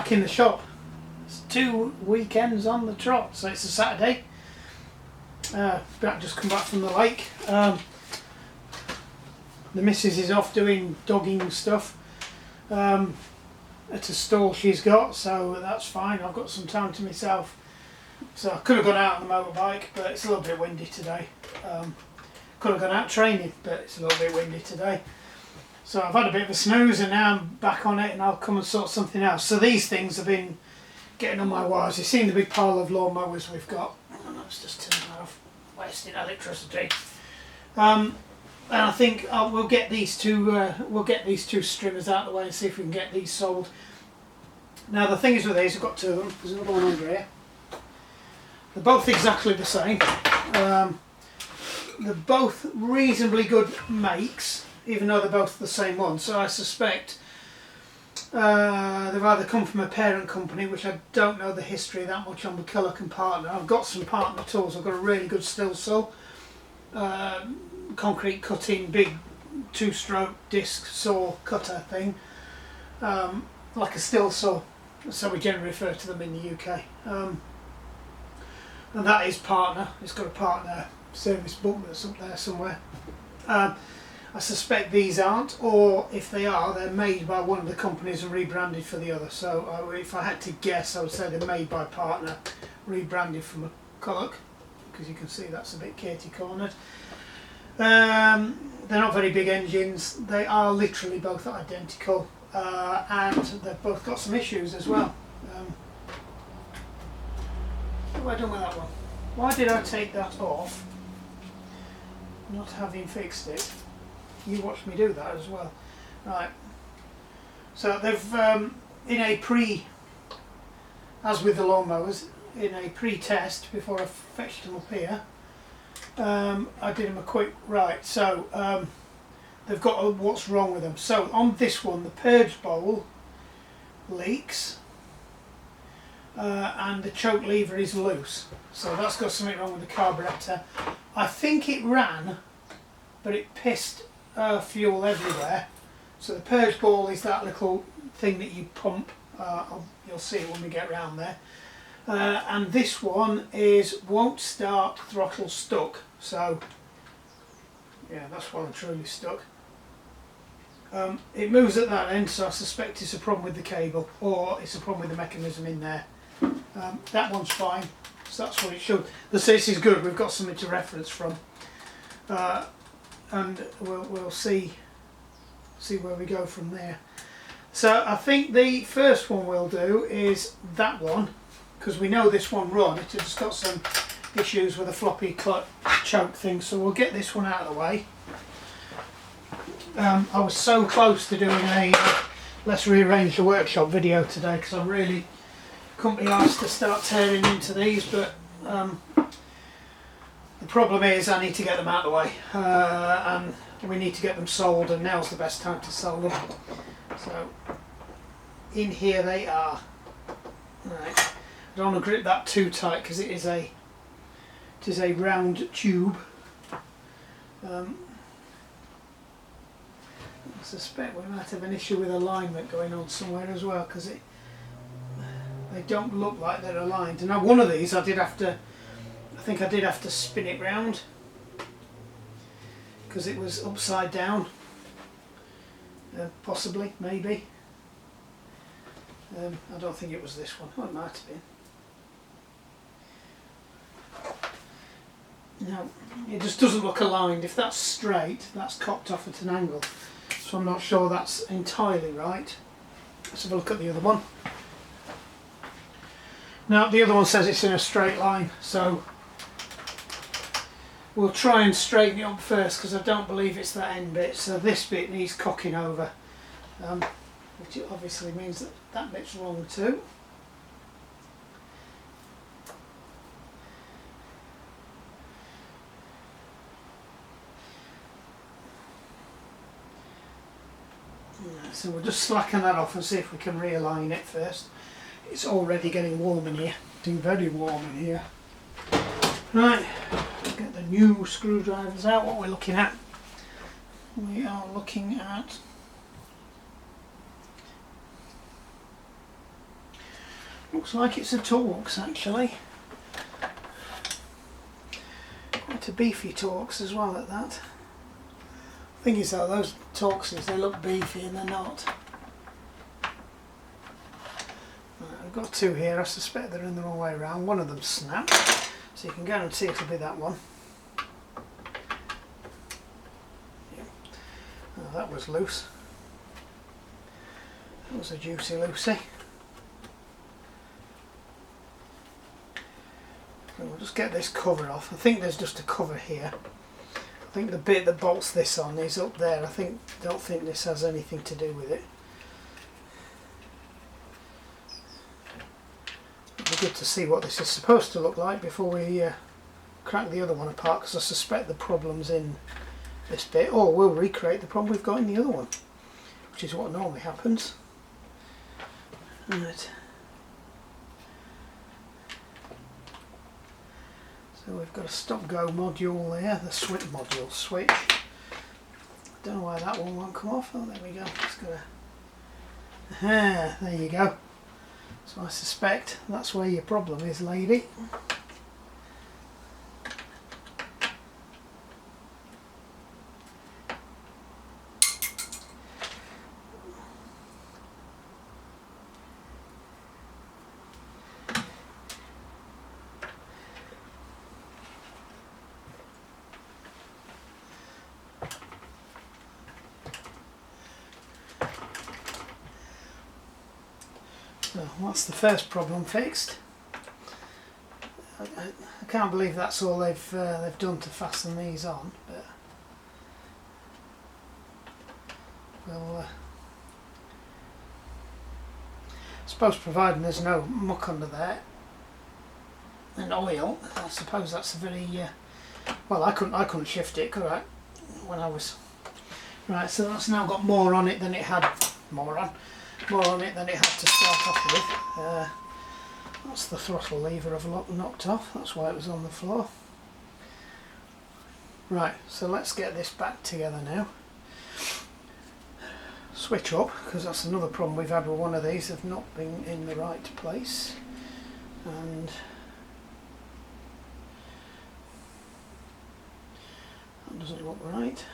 back in the shop. It's 2 weekends on the trot, so it's a Saturday. Just come back from the lake. The missus is off doing dogging stuff at a stall she's got, so that's fine. I've got some time to myself. So I could have gone out on the motorbike, but it's a little bit windy today. Could have gone out training, but it's a little bit windy today. So I've had a bit of a snooze and now I'm back on it, and I'll come and sort something else. So these things have been getting on my wires. You've seen the big pile of lawn mowers we've got. And let's just turn that off, wasting electricity. And I think we'll get these two Strimmers out of the way and see if we can get these sold. Now the thing is with these, I've got two of them. There's another one under here. They're both exactly the same. They're both reasonably good makes, even though they're both the same one. So I suspect they've either come from a parent company, which I don't know the history that much on McCulloch and Partner. I've got some Partner tools. I've got a really good still saw, concrete cutting, big 2-stroke disc saw cutter thing, like a still saw. So we generally refer to them in the UK. And that is Partner. It's got a Partner service book that's up there somewhere. I suspect these aren't, or if they are, they're made by one of the companies and rebranded for the other. So if I had to guess, I would say they're made by Partner, rebranded from McCulloch, because you can see that's a bit Katie cornered. They're not very big engines. They are literally both identical, and they've both got some issues as well. What have I done with that one? Why did I take that off, not having fixed it? You watched me do that as well. Right. So they've, in a as with the lawnmowers, in a pre-test before I fetched them up here, I did them a quick, right, so they've got what's wrong with them. So on this one, the purge bowl leaks, and the choke lever is loose, so that's got something wrong with the carburetor. I think it ran, but it pissed fuel everywhere. So the purge ball is that little thing that you pump. You'll see it when we get round there. And this one is won't start, throttle stuck. So yeah, that's well and truly stuck. It moves at that end, so I suspect it's a problem with the cable, or it's a problem with the mechanism in there. That one's fine, so that's what it should. This is good. We've got something to reference from, and we'll see where we go from there. So I think the first one we'll do is that one, because we know this one run. It's just got some issues with a floppy choke thing, so we'll get this one out of the way. I was so close to doing a let's rearrange the workshop video today, because I'm really couldn't be asked to start tearing into these, but the problem is I need to get them out of the way, and we need to get them sold, and now's the best time to sell them. So in here they are. Right. I don't want to grip that too tight because it is a round tube. I suspect we might have an issue with alignment going on somewhere as well, because they don't look like they're aligned. And now one of these I think I did have to spin it round because it was upside down. Possibly, maybe. I don't think it was this one. Oh, it might have been. No, it just doesn't look aligned. If that's straight, that's cocked off at an angle. So I'm not sure that's entirely right. Let's have a look at the other one. Now the other one says it's in a straight line, so we'll try and straighten it up first, because I don't believe it's that end bit. So this bit needs cocking over, which obviously means that that bit's wrong too. So we'll just slacken that off and see if we can realign it first. It's already getting warm in here, getting very warm in here. Right, get the new screwdrivers out. What we're looking at? We are looking at Looks like it's a Torx actually. Quite a beefy Torx as well at that. Thing is though, those Torxes, they look beefy and they're not. Right, I've got two here. I suspect they're in the wrong way around. One of them's snapped, so you can guarantee it'll be that one. Yeah. Oh, that was loose. That was a juicy Lucy. So we'll just get this cover off. I think there's just a cover here. I think the bit that bolts this on is up there. Don't think this has anything to do with it. It'd be good to see what this is supposed to look like before we crack the other one apart, because I suspect the problem's in this bit, or we'll recreate the problem we've got in the other one, which is what normally happens. Right. So we've got a stop-go module there, the switch. Don't know why that one won't come off. Oh, there we go. It's got a... there you go. So I suspect that's where your problem is, lady. So that's the first problem fixed. I can't believe that's all they've done to fasten these on, but we'll I suppose, providing there's no muck under there and oil, I suppose that's a very well, I couldn't shift it, could I, when I was right. So that's now got more on it than it had. More on it than it had to start off with. That's the throttle lever I've knocked off, that's why it was on the floor. Right, so let's get this back together now. Switch up, because that's another problem we've had with one of these, of not being in the right place. And that doesn't look right.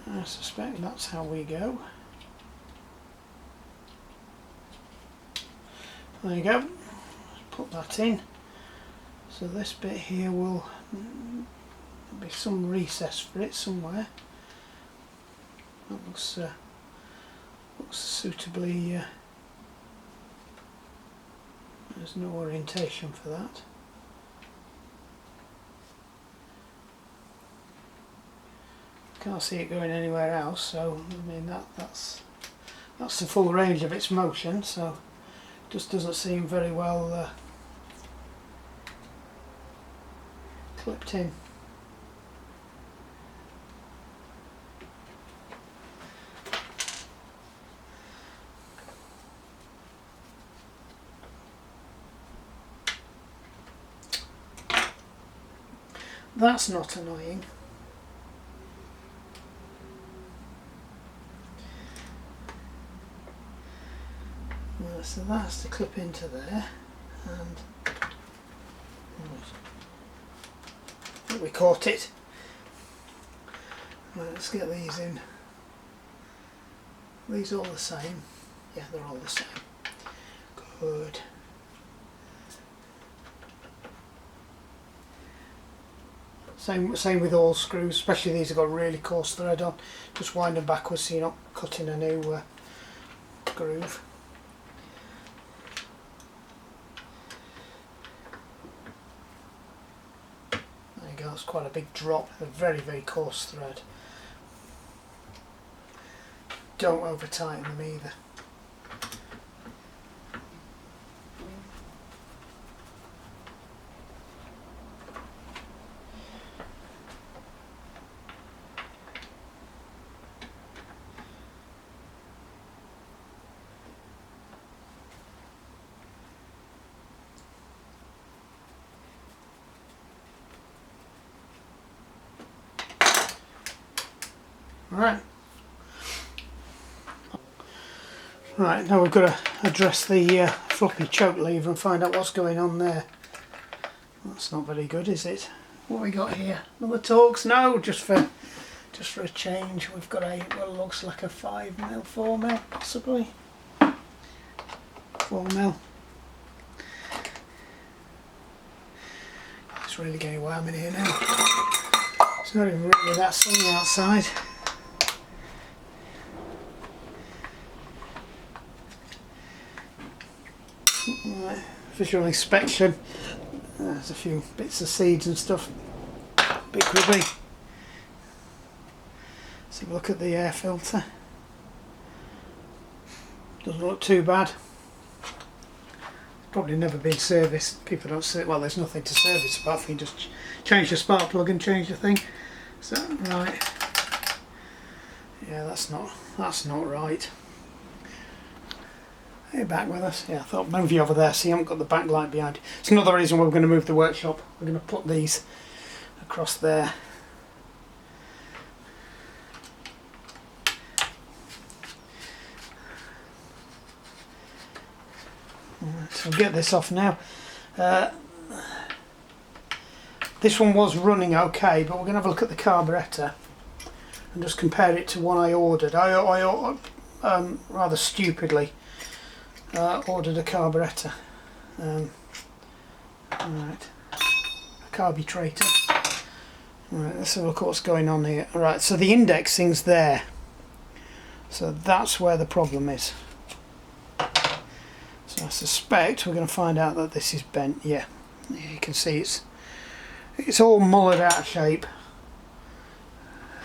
I suspect that's how we go. There you go. Put that in. So this bit here will be some recess for it somewhere. That looks suitably. There's no orientation for that. Can't see it going anywhere else, so I mean that's the full range of its motion, so it just doesn't seem very well clipped in. That's not annoying. So that's to clip into there, and I think we caught it. Right, let's get these in. Are these all the same? Yeah, they're all the same. Good. Same with all screws, especially these have got really coarse thread on. Just wind them backwards so you're not cutting a new groove. That's quite a big drop, a very, very coarse thread. Don't over tighten them either. Right. Right, now we've got to address the floppy choke lever and find out what's going on there. That's not very good, is it? What have we got here? Another Torx? No, just for a change. We've got a what looks like a 5mm, 4mm possibly. 4mm. It's really getting warm in here now. It's not even really that sunny outside. Right, visual inspection. There's a few bits of seeds and stuff. Bit grubby. Let's have a look at the air filter. Doesn't look too bad. Probably never been serviced. People don't say, well, there's nothing to service apart from you just change the spark plug and change the thing. So right. Yeah, that's not right. Are you back with us? Yeah, I thought move you over there so you haven't got the backlight behind. It's another reason why we're going to move the workshop. We're going to put these across there. Right, so we'll get this off now. This one was running okay, but we're going to have a look at the carburettor and just compare it to one I ordered. I rather stupidly ordered a carburettor. Right, a carburetor. Right, let's have a look at what's going on here. Right, so the indexing's there. So that's where the problem is. So I suspect we're going to find out that this is bent. Yeah, you can see it's all mullered out of shape.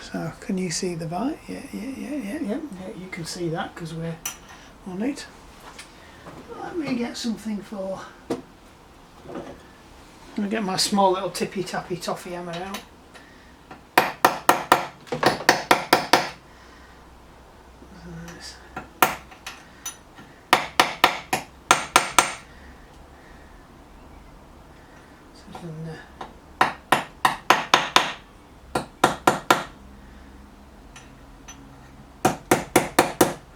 So can you see the bite? Yeah, you can see that because we're on it. Let me get something for. I'm going to get my small little tippy tappy toffee hammer out.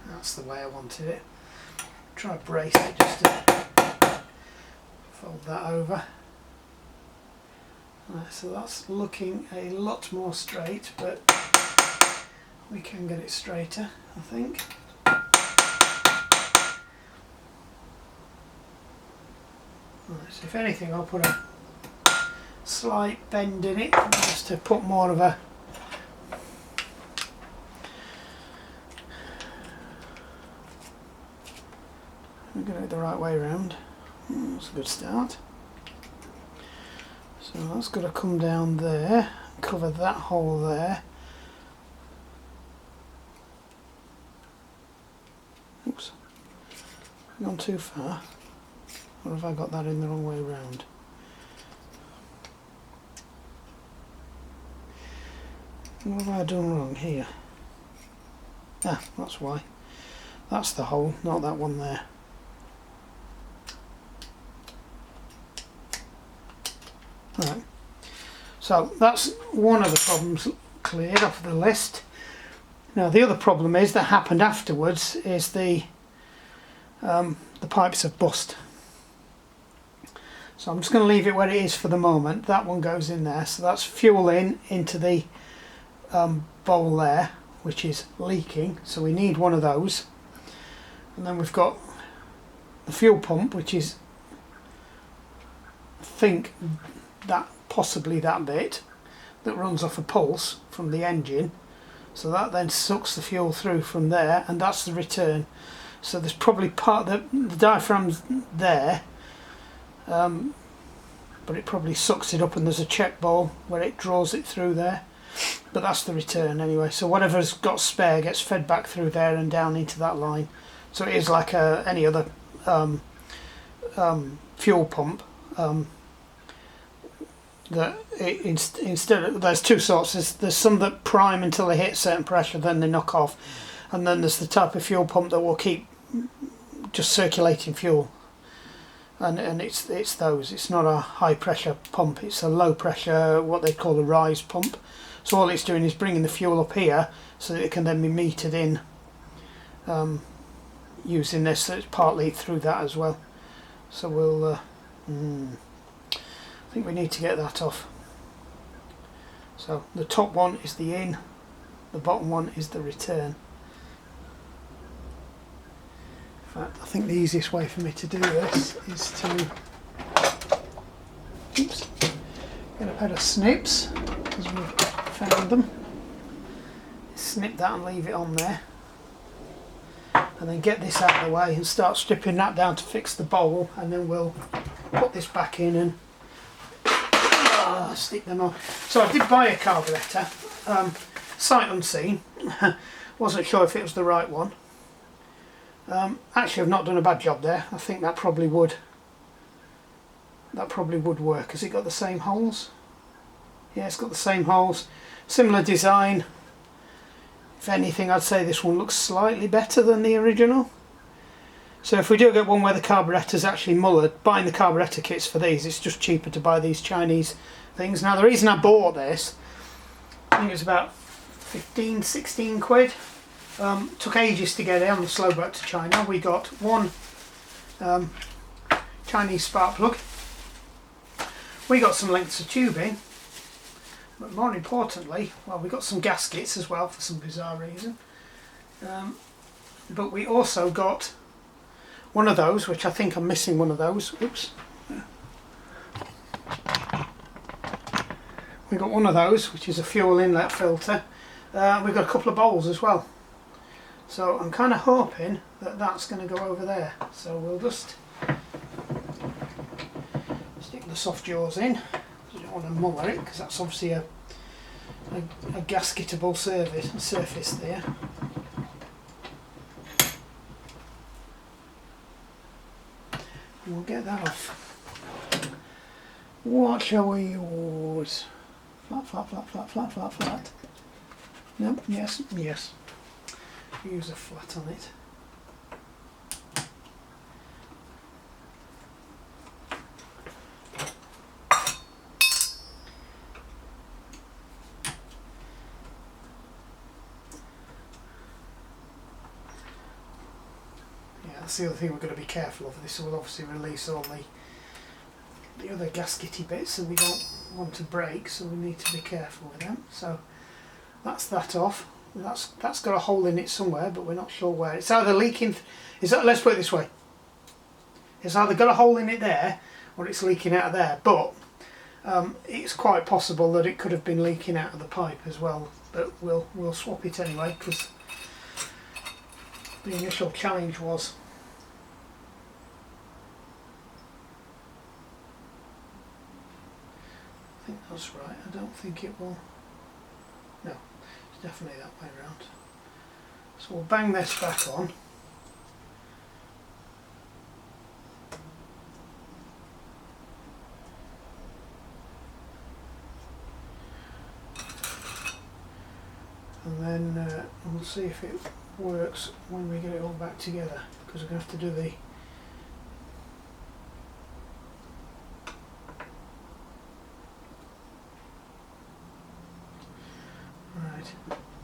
That's the way I wanted it. Try to brace it just to fold that over. Right, so that's looking a lot more straight, but we can get it straighter, I think. Right, so if anything, I'll put a slight bend in it just to put more of a we're going to do it the right way around. That's a good start. So that's got to come down there, cover that hole there. Oops, I've gone too far. Or have I got that in the wrong way around? What have I done wrong here? Ah, that's why. That's the hole, not that one there. Right, so that's one of the problems cleared off the list. Now the other problem is that happened afterwards is the pipes have bust. So I'm just going to leave it where it is for the moment. That one goes in there, so that's fuel into the bowl there, which is leaking, so we need one of those. And then we've got the fuel pump, which is, I think, that possibly that bit that runs off a pulse from the engine, so that then sucks the fuel through from there, and that's the return. So there's probably part the diaphragm's there, but it probably sucks it up, and there's a check bowl where it draws it through there, but that's the return anyway. So whatever's got spare gets fed back through there and down into that line. So it is like any other fuel pump. That instead of, there's two sorts. There's some that prime until they hit a certain pressure, then they knock off, and then there's the type of fuel pump that will keep just circulating fuel, and it's those. It's not a high pressure pump, it's a low pressure, what they call a rise pump. So all it's doing is bringing the fuel up here so that it can then be metered in using this, so it's partly through that as well. So we'll I think we need to get that off. So the top one is the in, the bottom one is the return. In fact, I think the easiest way for me to do this is to get a pair of snips, because we've found them. Snip that and leave it on there, and then get this out of the way and start stripping that down to fix the bowl, and then we'll put this back in and stick them on. So I did buy a carburettor, sight unseen. Wasn't sure if it was the right one. Actually, I've not done a bad job there. I think that probably would work. Has it got the same holes? Yeah, it's got the same holes. Similar design. If anything, I'd say this one looks slightly better than the original. So if we do get one where the carburettor's actually mullered, buying the carburettor kits for these, it's just cheaper to buy these Chinese things. Now the reason I bought this, I think it was about 15, 16 quid. Took ages to get it on the slow boat to China. We got one Chinese spark plug. We got some lengths of tubing, but more importantly, well, we got some gaskets as well for some bizarre reason. But we also got one of those, which I think I'm missing one of those. Oops. We got one of those, which is a fuel inlet filter. We've got a couple of bowls as well. So I'm kind of hoping that that's going to go over there. So we'll just stick the soft jaws in. I don't want to muller it because that's obviously a gasketable surface there. And we'll get that off. What shall we use? Flat, flat, flat, flat, flat, flat, flat. No, yes, yes. Use a flat on it. Yeah, that's the other thing we're going to be careful of. This will obviously release all the other gaskety bits that we don't want to break, so we need to be careful with them. So that's that off. That's got a hole in it somewhere, but we're not sure where. It's either leaking. Let's put it this way. It's either got a hole in it there, or it's leaking out of there. But it's quite possible that it could have been leaking out of the pipe as well. But we'll swap it anyway, because the initial challenge was. I think that's right. I don't think it will. No. Definitely that way around. So we'll bang this back on. And then we'll see if it works when we get it all back together, because we're going to have to do the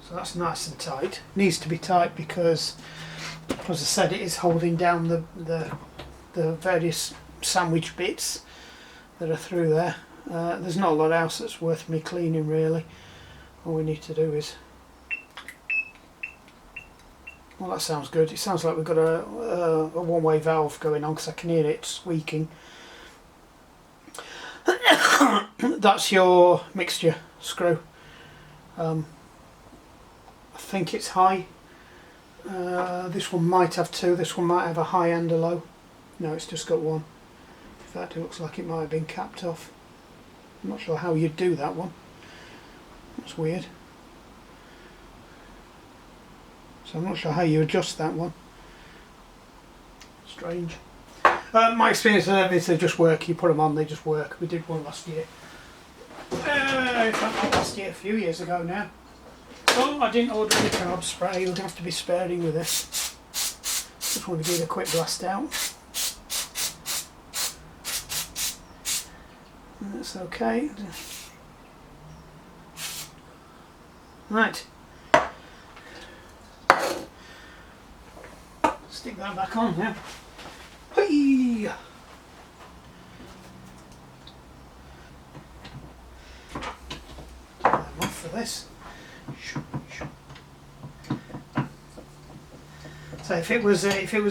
so that's nice and tight. Needs to be tight because, as I said, it is holding down the various sandwich bits that are through there. There's not a lot else that's worth me cleaning really. All we need to do is, well, that sounds good. It sounds like we've got a one-way valve going on because I can hear it squeaking. That's your mixture screw. I think it's high. This one might have two. This one might have a high and a low. No, it's just got one. In fact, it looks like it might have been capped off. I'm not sure how you'd do that one. That's weird. So I'm not sure how you adjust that one. Strange. My experience with them is they just work. You put them on, they just work. We did one last year. In fact, not last year, a few years ago now. Oh, I didn't order any carb spray. You're going to have to be sparing with this. Just want to give it a quick blast out. And that's okay. Right. Stick that back on now. Hey! Off for this. So if it was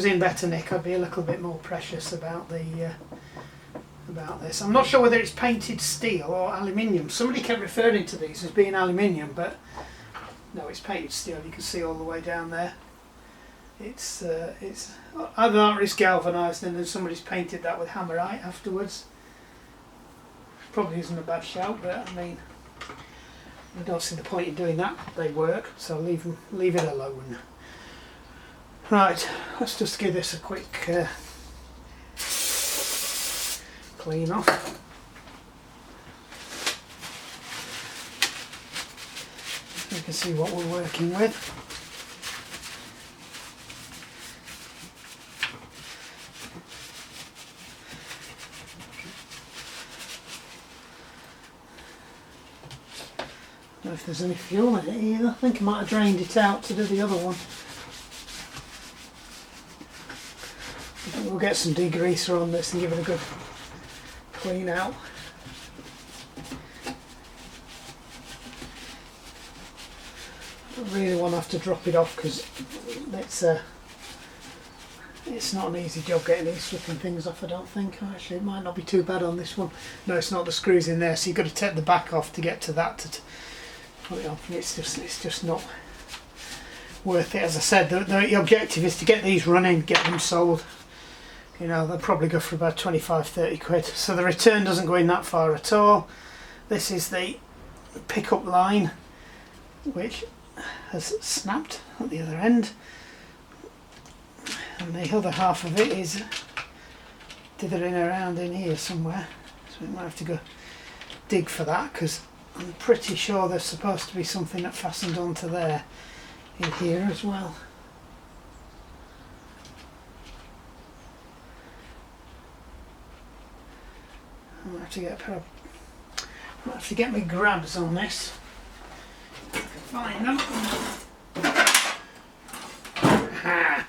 in better nick, I'd be a little bit more precious about the about this. I'm not sure whether it's painted steel or aluminium. Somebody kept referring to these as being aluminium, but no, it's painted steel. You can see all the way down there. It's either that or it's galvanised, and then somebody's painted that with hammerite afterwards. Probably isn't a bad shout, but I mean, I don't see the point in doing that. They work, so leave it alone. Right, let's just give this a quick clean off. You can see what we're working with. I don't know if there's any fuel in it either. I think I might have drained it out to do the other one. I think we'll get some degreaser on this and give it a good clean out. I don't really want to have to drop it off because it's not an easy job getting these flipping things off, I don't think. Actually, it might not be too bad on this one. No, it's not, the screws in there, so you've got to take the back off to get to that to put it on. It's just not worth it. As I said, the objective is to get these running, get them sold. You know, they'll probably go for about 25-30 quid. So the return doesn't go in that far at all. This is the pickup line, which has snapped at the other end. And the other half of it is dithering around in here somewhere. So we might have to go dig for that, because I'm pretty sure there's supposed to be something that fastened onto there in here as well. I might have to get my grabs on this. If I can find them. Ha!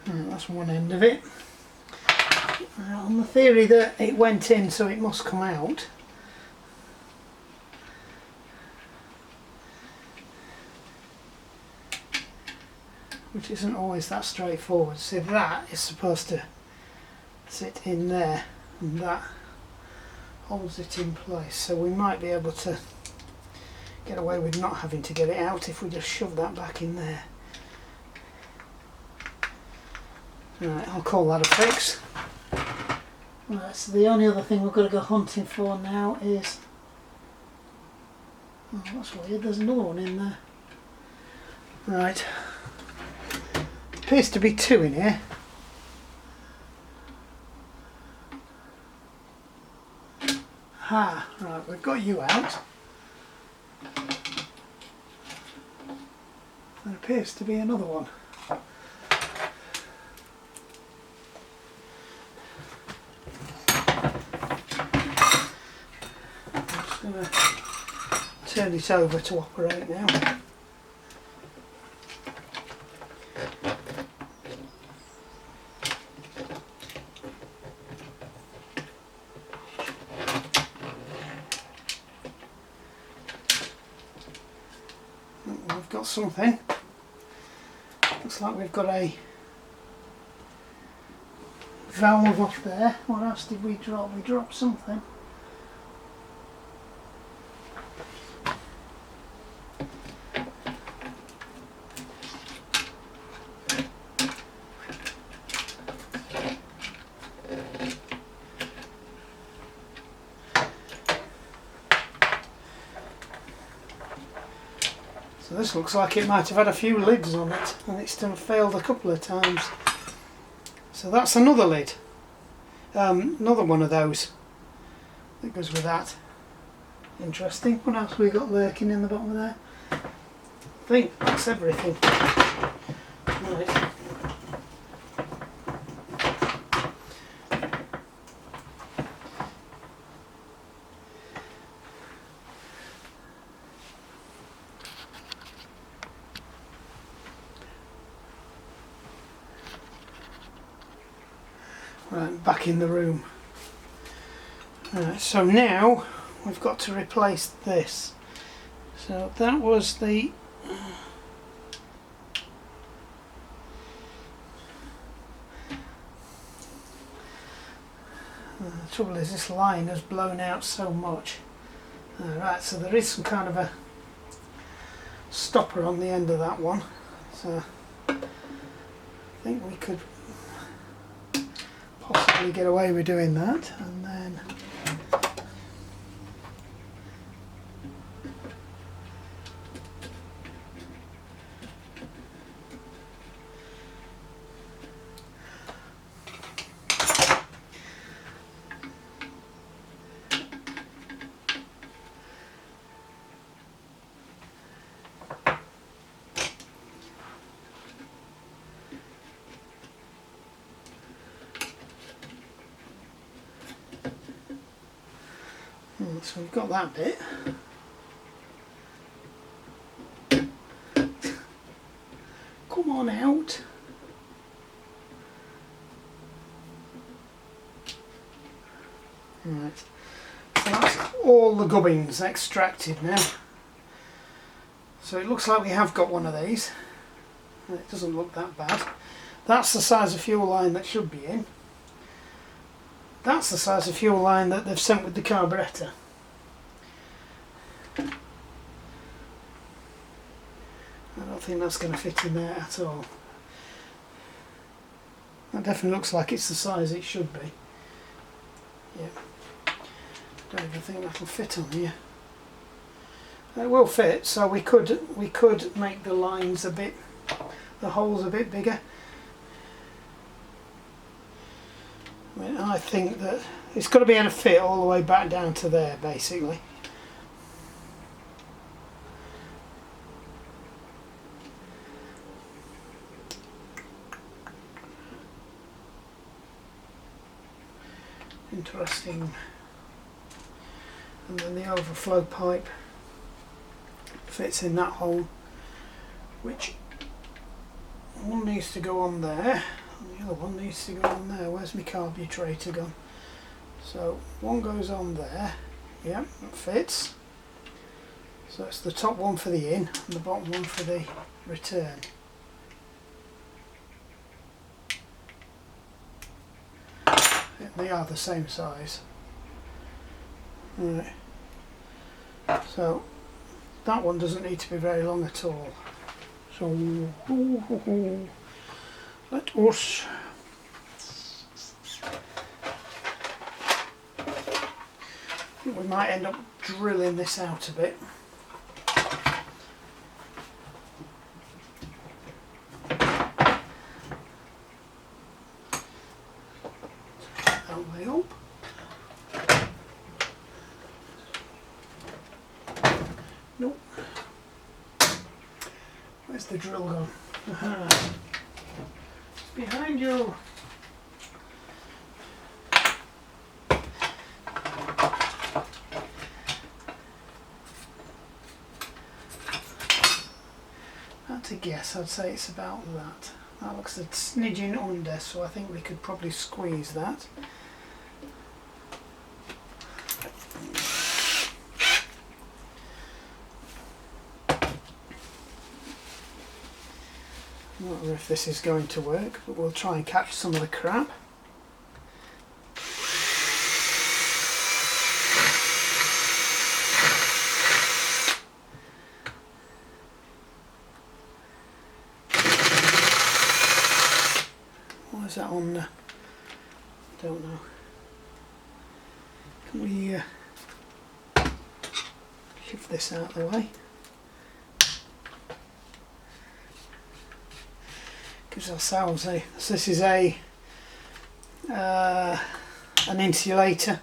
That's one end of it. On the theory that it went in, so it must come out. Which isn't always that straightforward. So that is supposed to sit in there, and that holds it in place. So we might be able to get away with not having to get it out if we just shove that back in there. Right, I'll call that a fix. Right, so the only other thing we've got to go hunting for now is... Oh, that's weird, there's another one in there. Right. Appears to be two in here. Ha! Right, we've got you out. There appears to be another one. I'm going to turn it over to operate now. We've got something. Looks like we've got a valve off there. What else did we drop? We dropped something. So this looks like it might have had a few lids on it, and it's failed a couple of times. So that's another lid. Another one of those that goes with that. Interesting. What else have we got lurking in the bottom of there? I think that's everything. Right. Right, back in the room. So now we've got to replace this. So that was the trouble is this line has blown out so much. Right, so there is some kind of a stopper on the end of that one. So I think we could possibly get away with doing that, and then so we've got that bit. Come on out. Right, so that's all the gubbins extracted now. So it looks like we have got one of these. It doesn't look that bad. That's the size of fuel line that should be in. That's the size of fuel line that they've sent with the carburettor. I don't think that's going to fit in there at all. That definitely looks like it's the size it should be. Yeah. Don't even think that'll fit on here. It will fit, so we could make the lines a bit, the holes a bit bigger. I mean, I think that it's got to be able to fit all the way back down to there, basically. Interesting. And then the overflow pipe fits in that hole, which one needs to go on there and the other one needs to go on there. Where's my carburetor gone? So one goes on there, yeah, that fits. So it's the top one for the in and the bottom one for the return. They are the same size. Right. So that one doesn't need to be very long at all. So let us we might end up drilling this out a bit. That way up. Nope. Where's the drill gone? Aha. It's behind you. To guess, I'd say it's about that. That looks a smidgen under, so I think we could probably squeeze that. I'm not sure if this is going to work, but we'll try and catch some of the crap. Is that on there? Don't know. Can we shift this out of the way? use ourselves. So this is an insulator.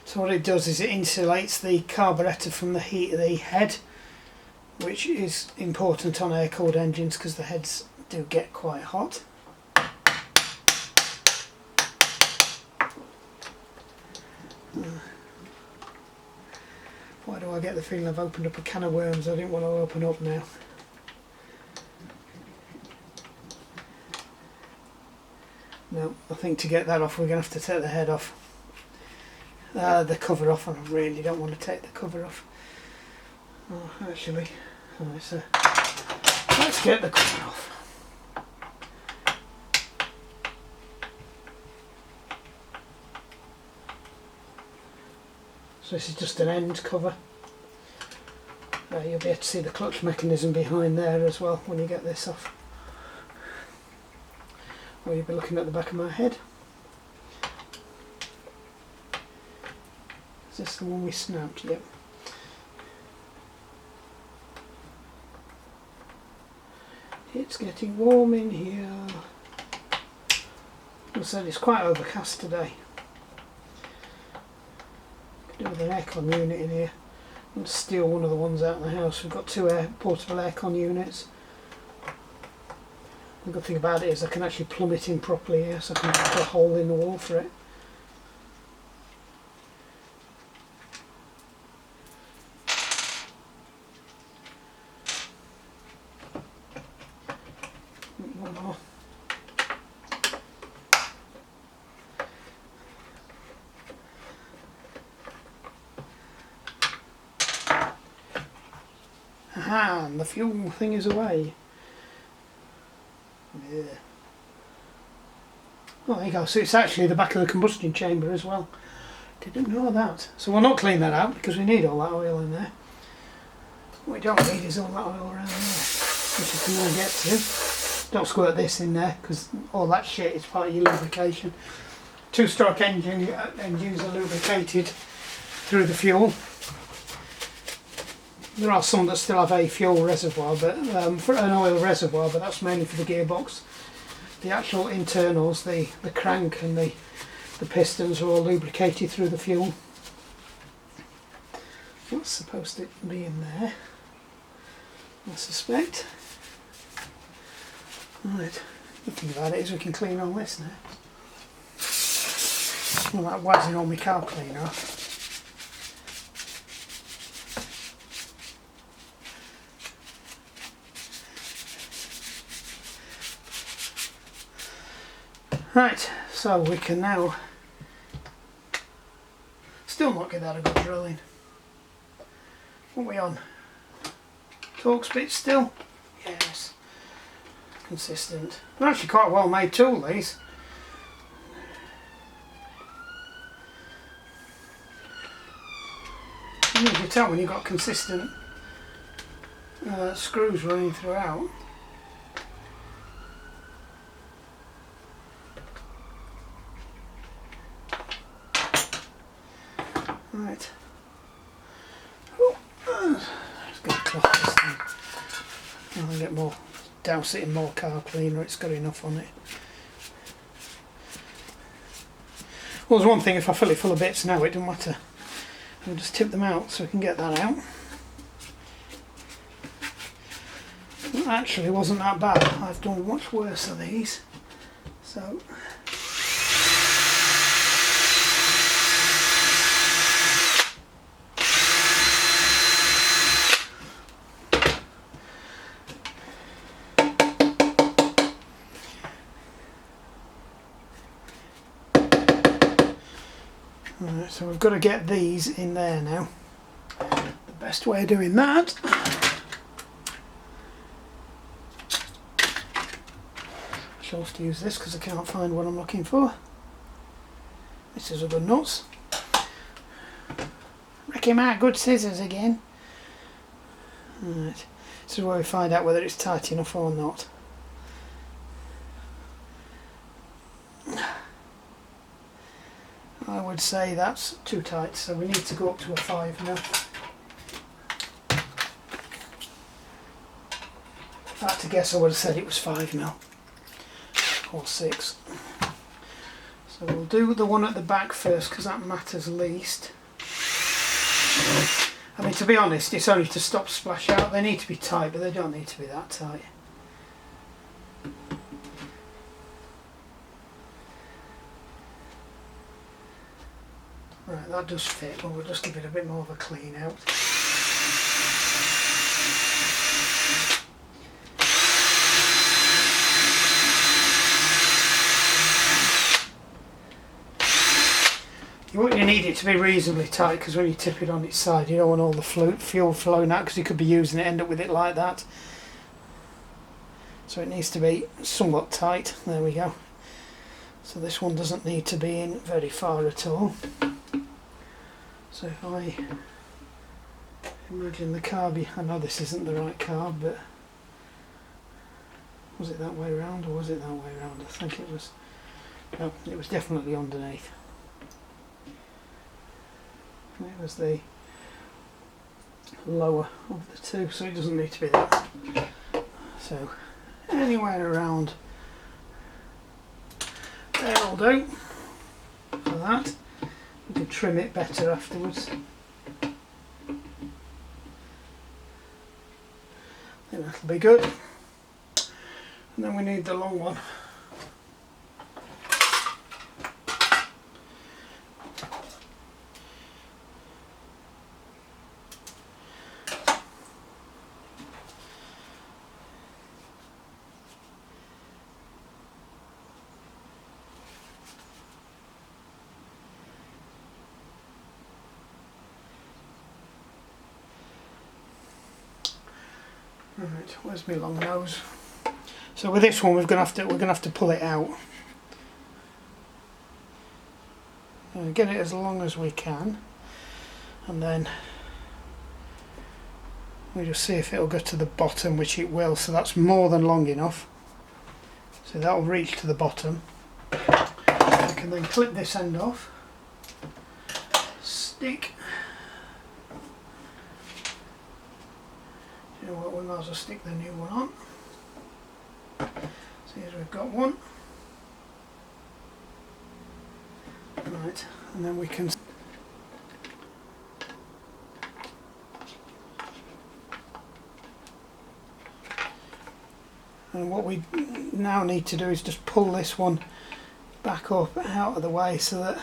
So what it does is it insulates the carburettor from the heat of the head, which is important on air-cooled engines because the heads do get quite hot. Why do I get the feeling I've opened up a can of worms I didn't want to open up now? No, I think to get that off we're going to have to take the head off. The cover off, and I really don't want to take the cover off. Oh, actually, let's get the cover off. So this is just an end cover. You'll be able to see the clutch mechanism behind there as well when you get this off. Or you'll be looking at the back of my head. Is this the one we snapped? Yep. It's getting warm in here. As I said, it's quite overcast today. Could do with an aircon unit in here. I'm going to steal one of the ones out in the house. We've got two portable aircon units. The good thing about it is I can actually plumb it in properly here, so I can put a hole in the wall for it. One more. Aha, and the fuel thing is away. Yeah. Oh, there you go. So it's actually the back of the combustion chamber as well. Didn't know that. So we'll not clean that out because we need all that oil in there. What we don't need is all that oil around there, which you can really get to. Don't squirt this in there because all that shit is part of your lubrication. Two-stroke engines are lubricated through the fuel. There are some that still have a fuel reservoir, but for an oil reservoir, but that's mainly for the gearbox. The actual internals, the crank and the pistons are all lubricated through the fuel. What's supposed to be in there? I suspect. Right, the thing about it is we can clean all this now. Well, that wazzing on my car cleaner off. Right, so we can now still not get that a good drilling. What are we on? Torque speed still? Yes. Consistent. They're actually quite a well made tool, these. You can tell when you've got consistent screws running throughout. Right. Oh, let's get a cloth this thing. I'll get more, douse it in more car cleaner, it's got enough on it. Well, there's one thing, if I fill it full of bits now, it doesn't matter. I'll just tip them out so we can get that out. It actually wasn't that bad. I've done much worse of these. So. Right, so we've got to get these in there now. The best way of doing that I shall have to use this because I can't find what I'm looking for. This is a good nuts. Ricky Mark, good scissors again. Right, this is where we find out whether it's tight enough or not. I would say that's too tight, so we need to go up to a 5 now. If I had to guess, I would have said it was 5 mil. or 6. So we'll do the one at the back first because that matters least. I mean, to be honest, it's only to stop splash out. They need to be tight, but they don't need to be that tight. Right, that does fit, but we'll just give it a bit more of a clean out. You need it to be reasonably tight because when you tip it on its side you don't want all the fuel flowing out because you could be using it and end up with it like that. So it needs to be somewhat tight. There we go. So this one doesn't need to be in very far at all. So if I imagine the carb, I know this isn't the right carb, but was it that way round or was it that way round? I think it was, no, it was definitely underneath. It was the lower of the two, so it doesn't need to be that. So anywhere around there will do for that. You can trim it better afterwards. I think that'll be good. And then we need the long one. Right, where's my long nose? So with this one we're gonna have to pull it out. Get it as long as we can, and then we just see if it'll go to the bottom, which it will. So that's more than long enough. So that'll reach to the bottom. I can then clip this end off. Stick. You know what, we might as well stick the new one on. So here we've got one. Right, and then we can and what we now need to do is just pull this one back up out of the way so that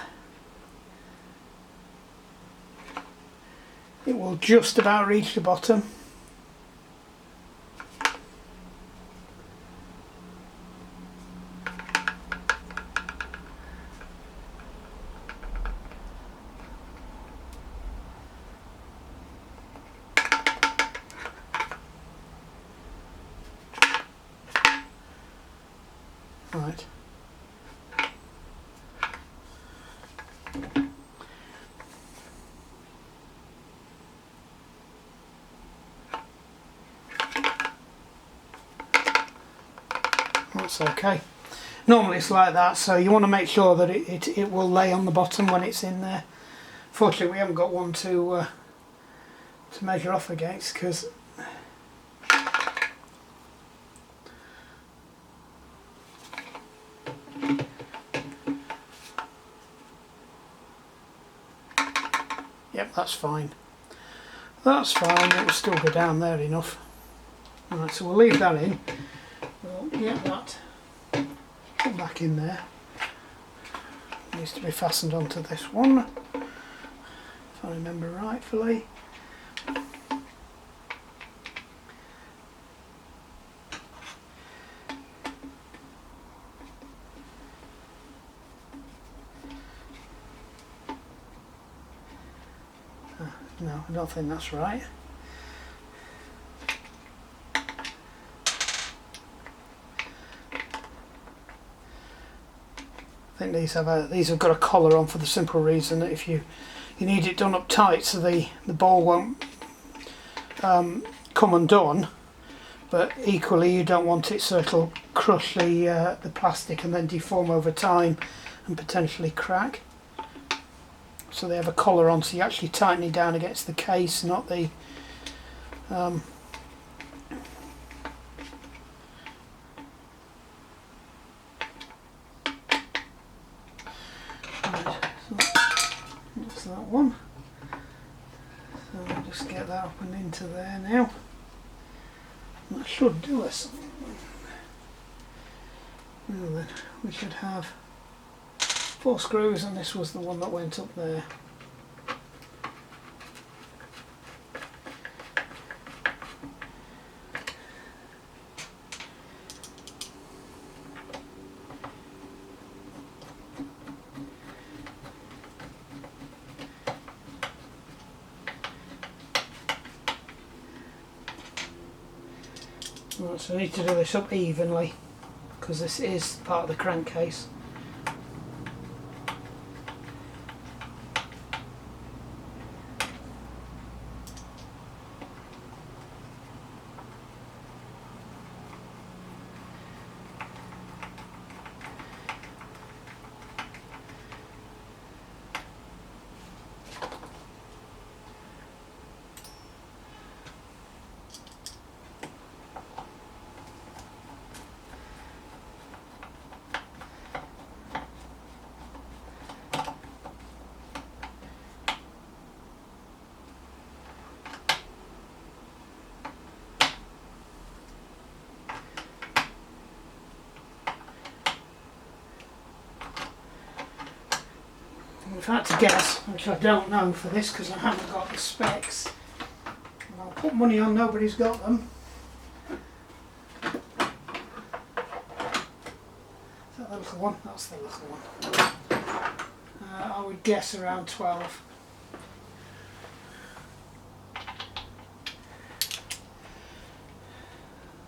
it will just about reach the bottom. Right. That's okay. Normally it's like that, so you want to make sure that it will lay on the bottom when it's in there. Fortunately we haven't got one to measure off against because yep, that's fine. That's fine, it will still go down there enough. Alright, so we'll leave that in. We'll get that put back in there. It needs to be fastened onto this one, if I remember rightfully. No, I don't think that's right. I think these have got a collar on for the simple reason that if you need it done up tight so the ball won't come undone, but equally you don't want it so it'll crush the plastic and then deform over time and potentially crack. So they have a collar on, so you're actually tightening down against the case, not the to that one. So I'll just get that up and into there now. That should do us. Well then, we should have 4 screws, and this was the one that went up there. Right, so I need to do this up evenly because this is part of the crankcase. If I had to guess, which I don't know for this because I haven't got the specs, and I'll put money on nobody's got them. Is that the little one? That's the little one. I would guess around 12.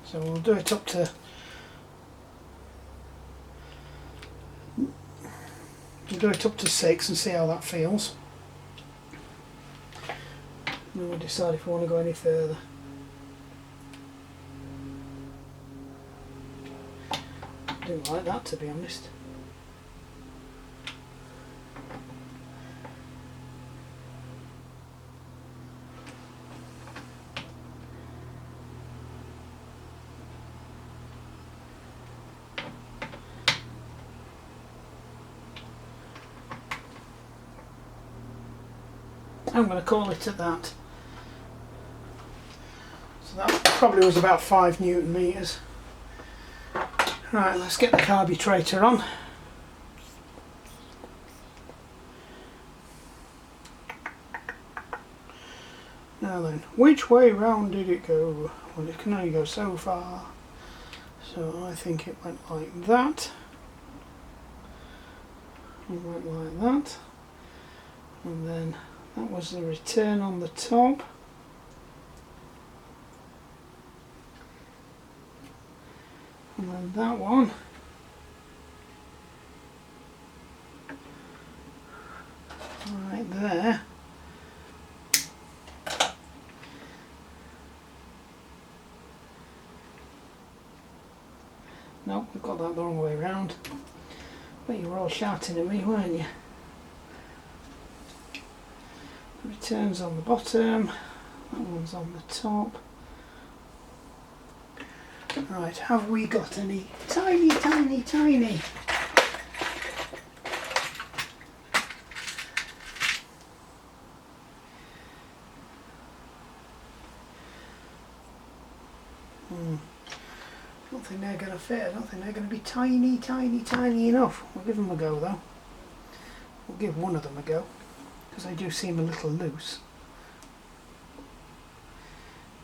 So we'll do it up to We'll do it up to 6 and see how that feels. And then we'll decide if we want to go any further. I didn't like that, to be honest. I'm going to call it at that. So that probably was about 5 Newton meters. Right, let's get the carburetor on. Now then, which way round did it go? Well, it can only go so far. So I think it went like that. It went like that. And then that was the return on the top. And then that one. Right there. Nope, we've got that the wrong way round. But you were all shouting at me, weren't you? Returns on the bottom, that one's on the top. Right, have we got any tiny I don't think they're going to fit. I don't think they're going to be tiny enough. We'll give them a go though. We'll give one of them a go, because they do seem a little loose.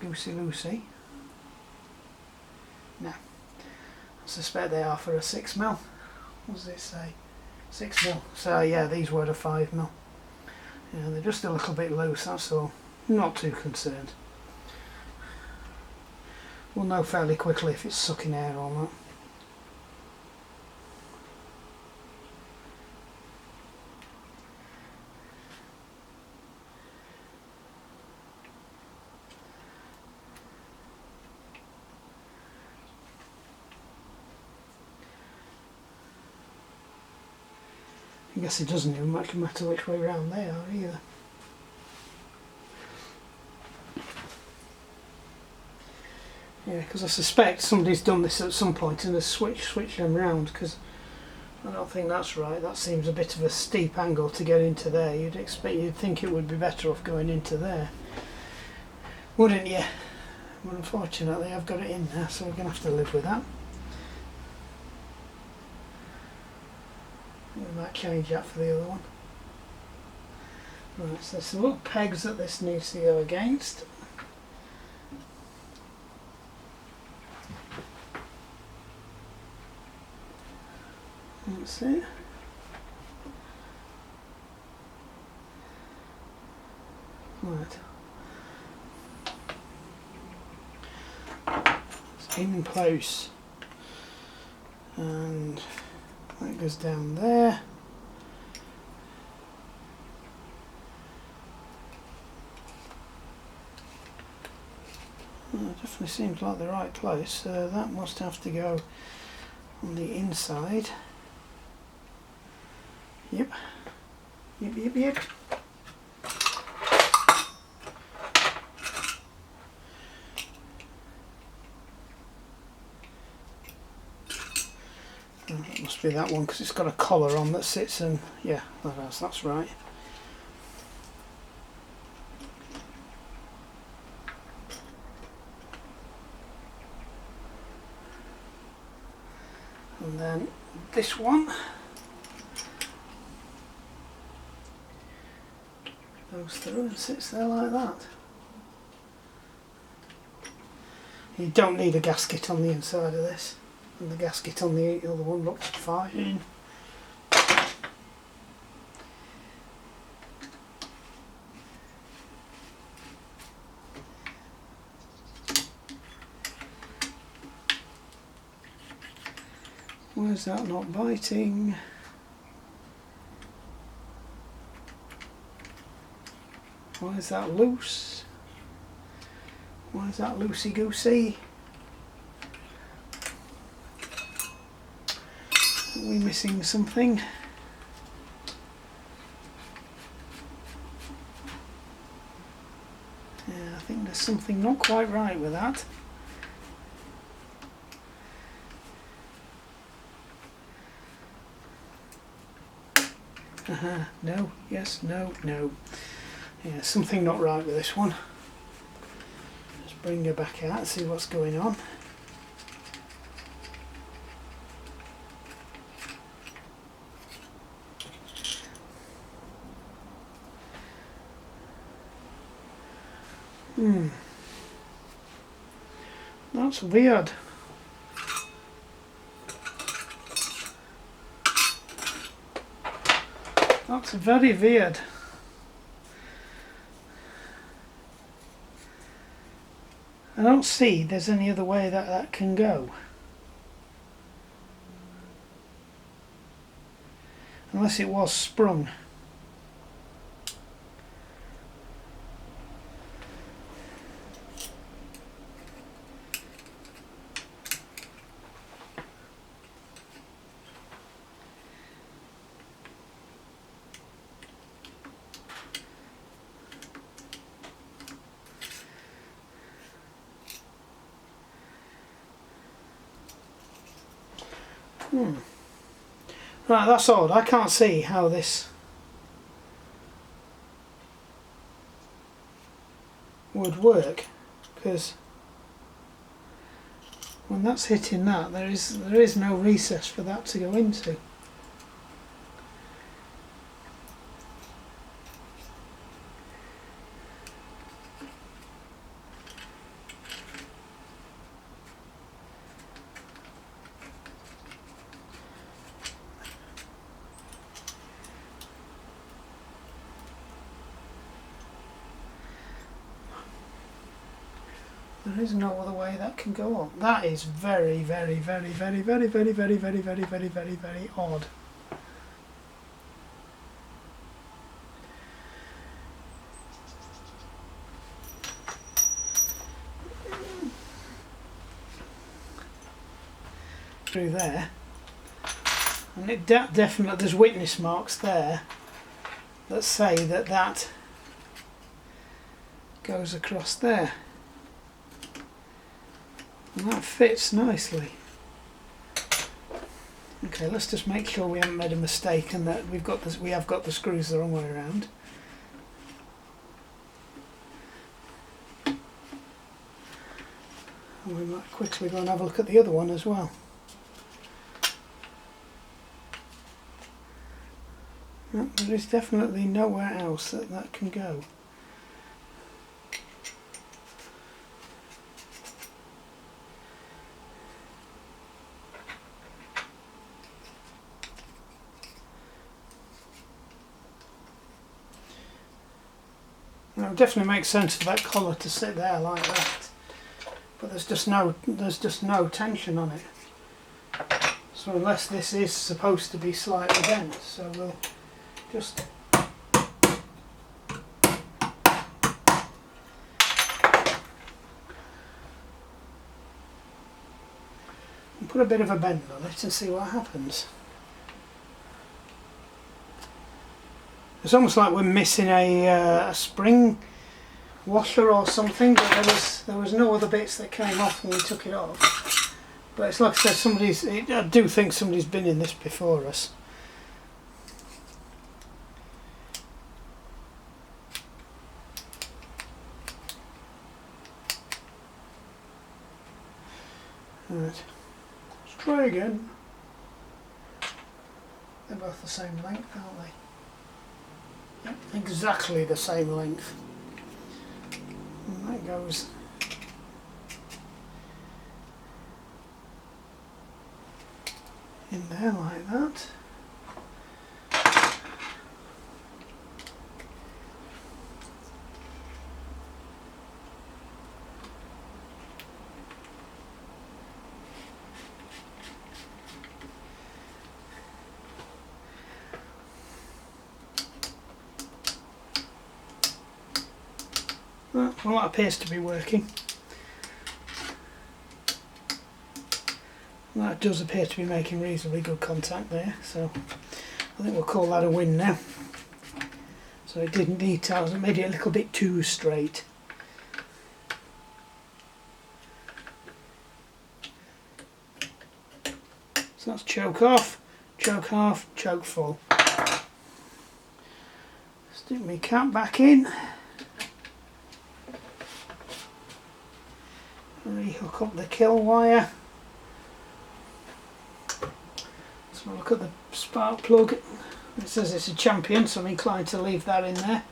Goosey loosey. No. I suspect they are for a 6mm. What does it say? 6mm. So yeah, these were a 5mm. Yeah, they're just a little bit loose, that's all. Not too concerned. We'll know fairly quickly if it's sucking air or not. I guess it doesn't even much matter which way round they are either. Yeah, because I suspect somebody's done this at some point and has switched them round, because I don't think that's right. That seems a bit of a steep angle to get into there. You'd think it would be better off going into there, wouldn't you? But unfortunately I've got it in there, so we're going to have to live with that. We might change that for the other one. Right, so there's some little pegs that this needs to go against. That's it. Right. It's in place. And that goes down there. Well, it definitely seems like the right place. That must have to go on the inside. Yep. Yep. That must be that one because it's got a collar on that sits and yeah, that's right. And then this one goes through and sits there like that. You don't need a gasket on the inside of this, and the gasket on the other one looks fine. Why is that not biting? Why is that loose? Why is that loosey-goosey? Are we missing something? Yeah, I think there's something not quite right with that. No, yes, no, no. Yeah, something not right with this one. Let's bring her back out and see what's going on. That's weird. That's very weird. I don't see there's any other way that that can go. Unless it was sprung. Right, that's odd. I can't see how this would work, because when that's hitting that, there is no recess for that to go into. There is no other way that can go on. That is very, very, very, very, very, very, very, very, very, very, very, very odd. Through there, and it definitely there's witness marks there that say that that goes across there. And that fits nicely. I Okay, let's just make sure we haven't made a mistake and that we have got the screws the wrong way around. And we might quickly go and have a look at the other one as well. No, there is definitely nowhere else that can go. Now, it definitely makes sense for that collar to sit there like that, but there's just no tension on it. So unless this is supposed to be slightly bent, so we'll just put a bit of a bend on it and see what happens. It's almost like we're missing a spring washer or something, but there was no other bits that came off when we took it off. But it's like I said, I do think somebody's been in this before us. Right, let's try again. They're both the same length, aren't they? Yep, exactly the same length. And that goes in there like that. Well, that appears to be working. That does appear to be making reasonably good contact there, so I think we'll call that a win now. So it didn't detail, it made it a little bit too straight. So that's choke off, choke half, choke full. Stick my cap back in. Rehook up the kill wire. Let's have a look at the spark plug. It says it's a Champion, so I'm inclined to leave that in there.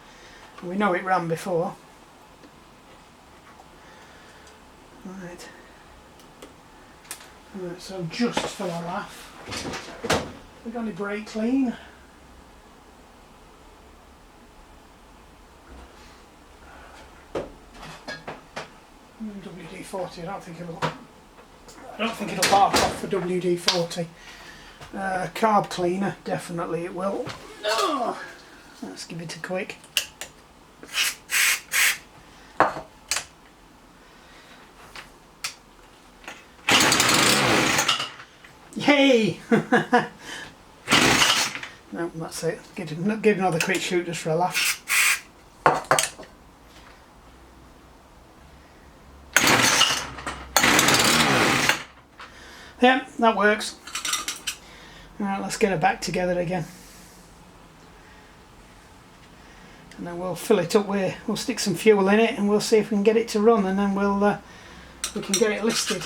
And we know it ran before. Right. Right, so just for a laugh, we got any brake clean? WD-40. I don't think it'll bark off for WD-40. Carb cleaner, definitely it will. Oh, let's give it a quick. Yay! No, that's it. Give another quick shoot just for a laugh. Yeah, that works. Alright, let's get it back together again. And then we'll fill it up we'll stick some fuel in it and we'll see if we can get it to run, and then we can get it listed.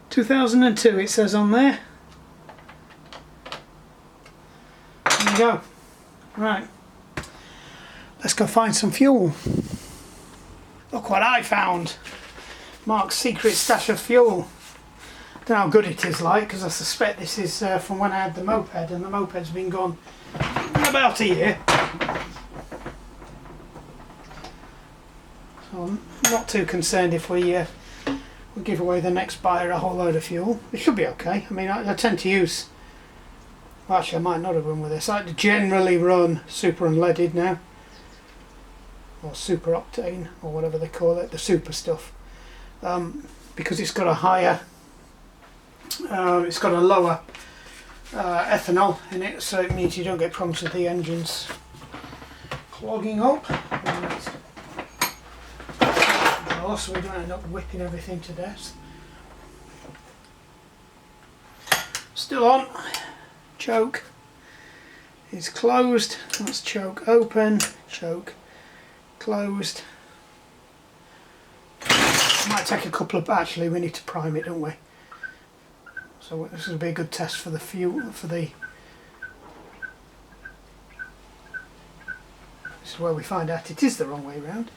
2002 it says on there. There you go. Right, let's go find some fuel. Look what I found. Mark's secret stash of fuel. Don't know how good it is like, because I suspect this is from when I had the moped, and the moped's been gone about a year. So I'm not too concerned if we give away the next buyer a whole load of fuel. It should be okay. I mean, I tend to use, well, actually I might not have run with this. I generally run super unleaded now. or super octane, or whatever they call it, the super stuff, because it's got a higher, it's got a lower ethanol in it, so it means you don't get problems with the engines clogging up. So we don't end up whipping everything to death. Still on. Choke is closed. That's choke open. Choke closed. Might take a couple of. Actually, we need to prime it, don't we? So this will be a good test for the fuel. This is where we find out it is the wrong way round.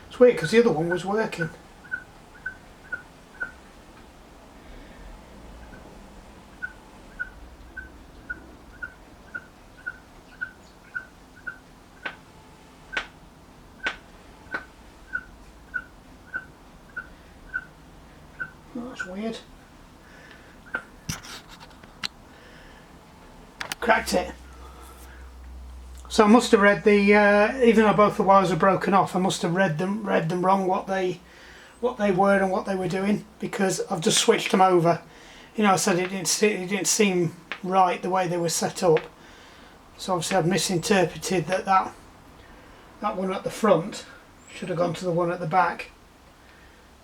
It's weird because the other one was working. Oh, that's weird. Cracked it. So I must have read the, even though both the wires are broken off, I must have read them wrong, what they were and what they were doing, because I've just switched them over. You know, I said it didn't seem right the way they were set up. So obviously I've misinterpreted that one at the front should have gone to the one at the back.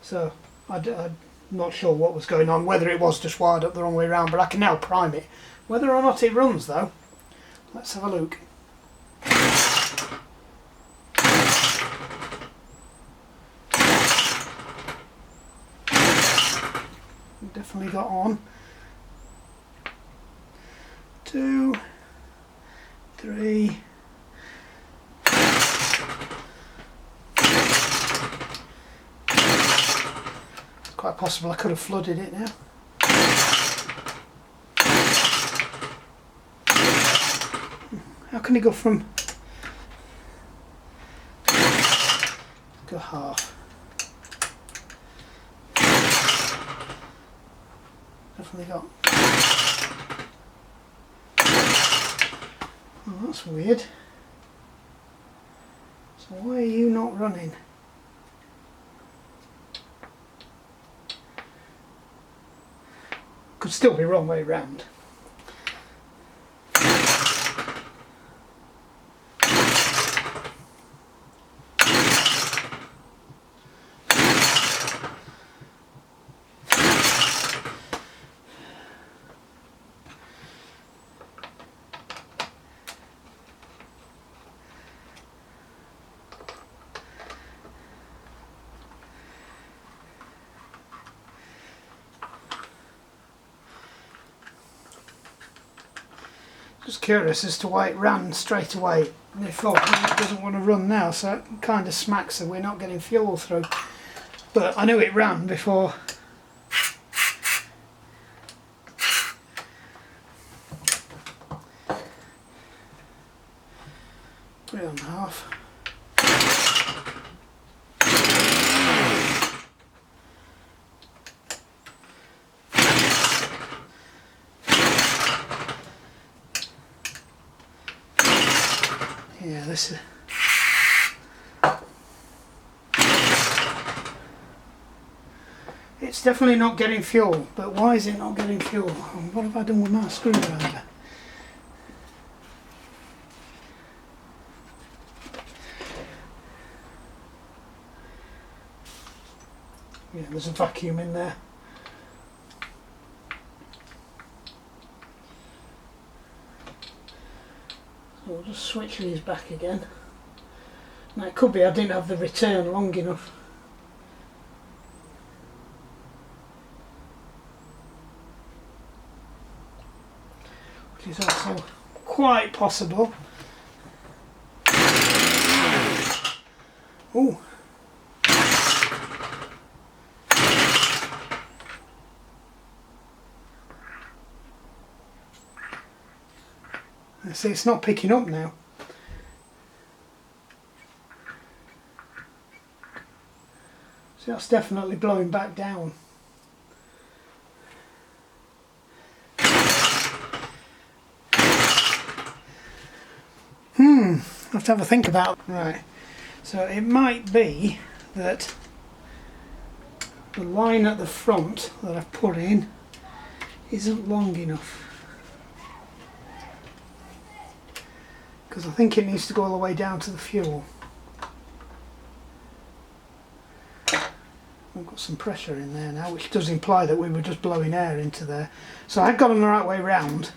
So I'm not sure what was going on, whether it was just wired up the wrong way around, but I can now prime it. Whether or not it runs though, let's have a look. Definitely got on. 2, 3. It's quite possible I could have flooded it now. How can it go from... go half? Definitely got... oh, that's weird. So why are you not running? Could still be wrong way round. Just curious as to why it ran straight away. And it thought it doesn't want to run now, so it kind of smacks that we're not getting fuel through. But I knew it ran before. Put it on half. Yeah, this is... it's definitely not getting fuel, but why is it not getting fuel? What have I done with my screwdriver? Yeah, there's a vacuum in there. So we'll just switch these back again. Now it could be I didn't have the return long enough. Which is also quite possible. Oh. See, it's not picking up now. So that's definitely blowing back down. have to have a think about. Right, so it might be that the line at the front that I've put in isn't long enough, because I think it needs to go all the way down to the fuel. I've got some pressure in there now, which does imply that we were just blowing air into there. So I've got them the right way round.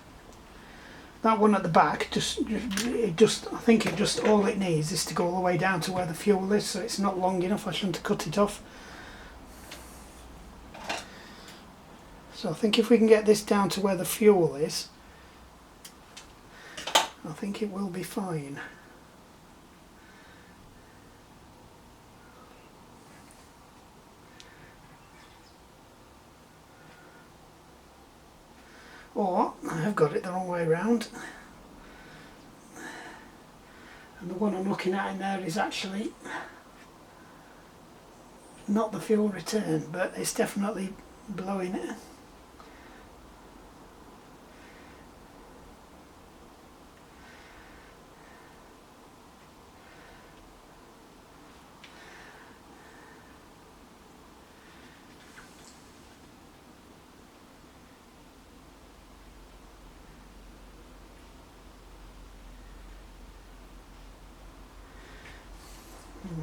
That one at the back, I think it just, all it needs is to go all the way down to where the fuel is, so it's not long enough. I shouldn't have cut it off. So I think if we can get this down to where the fuel is, I think it will be fine. Or I have got it the wrong way around, and the one I'm looking at in there is actually not the fuel return, but it's definitely blowing it.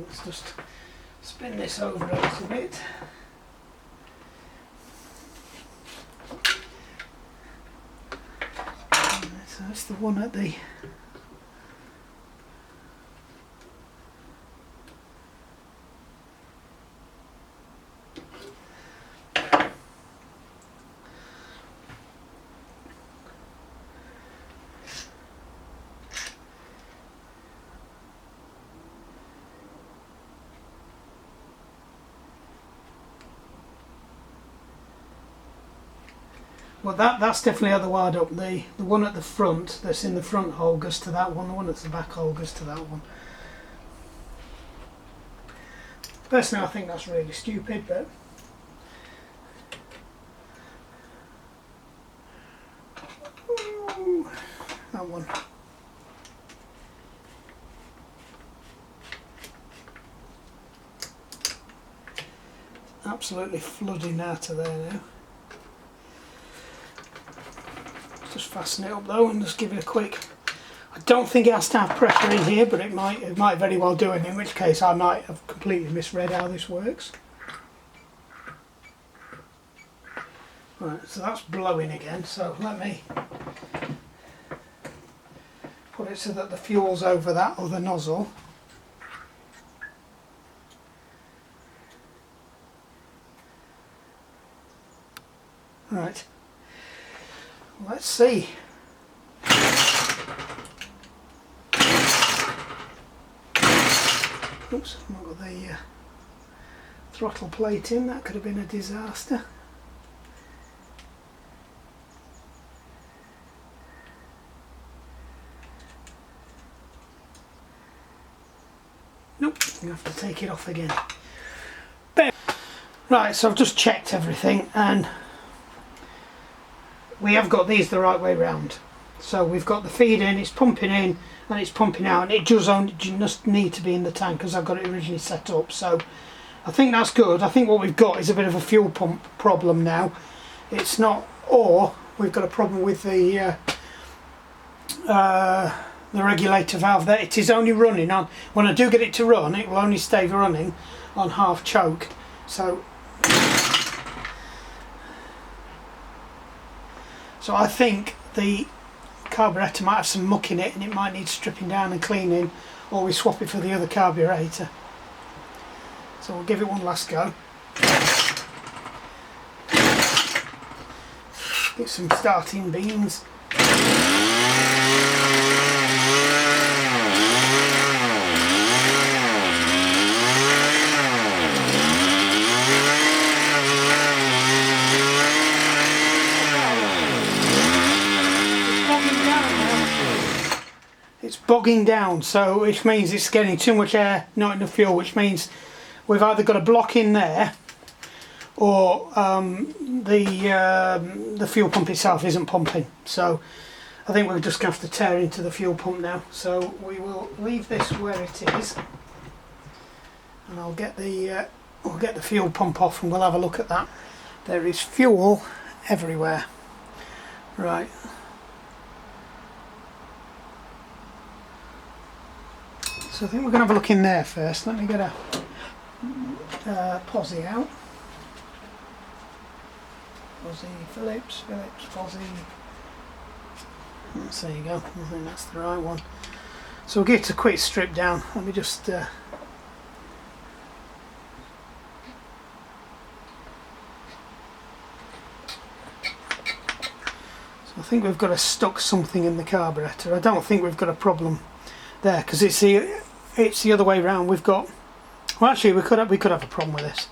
Let's just spin this over a little bit. So that's the one at the well, that's definitely how the wired up. The one at the front, that's in the front hole, goes to that one. The one that's the back hole goes to that one. Personally, I think that's really stupid, but ooh, that one. Absolutely flooding out of there now. Just fasten it up though and just give it a quick. I don't think it has to have pressure in here, but it might very well do it, in which case I might have completely misread how this works. Right, so that's blowing again, so let me put it so that the fuel's over that other nozzle. Right. Let's see. Oops, I've not got the throttle plate in. That could have been a disaster. Nope, you have to take it off again. Right, so I've just checked everything and we have got these the right way round. So we've got the feed in, it's pumping in and it's pumping out, and it just need to be in the tank because I've got it originally set up. So I think that's good. I think what we've got is a bit of a fuel pump problem now. It's not, or we've got a problem with the regulator valve there. It is only running on, when I do get it to run, it will only stay running on half choke. So I think the carburetor might have some muck in it and it might need stripping down and cleaning, or we swap it for the other carburetor. So we'll give it one last go. Get some starting beans. It's bogging down, so which means it's getting too much air, not enough fuel, which means we've either got a block in there or the fuel pump itself isn't pumping. So I think we're just going to have to tear into the fuel pump now. So we will leave this where it is, and I'll get the fuel pump off and we'll have a look at that. There is fuel everywhere. Right. So I think we're going to have a look in there first. Let me get a posi out. Posi, Phillips, posi. There you go. I think that's the right one. So we'll give it a quick strip down. Let me just so I think we've got to stuck something in the carburettor. I don't think we've got a problem there, because it's the other way round. We've got, well, actually we could have a problem with this,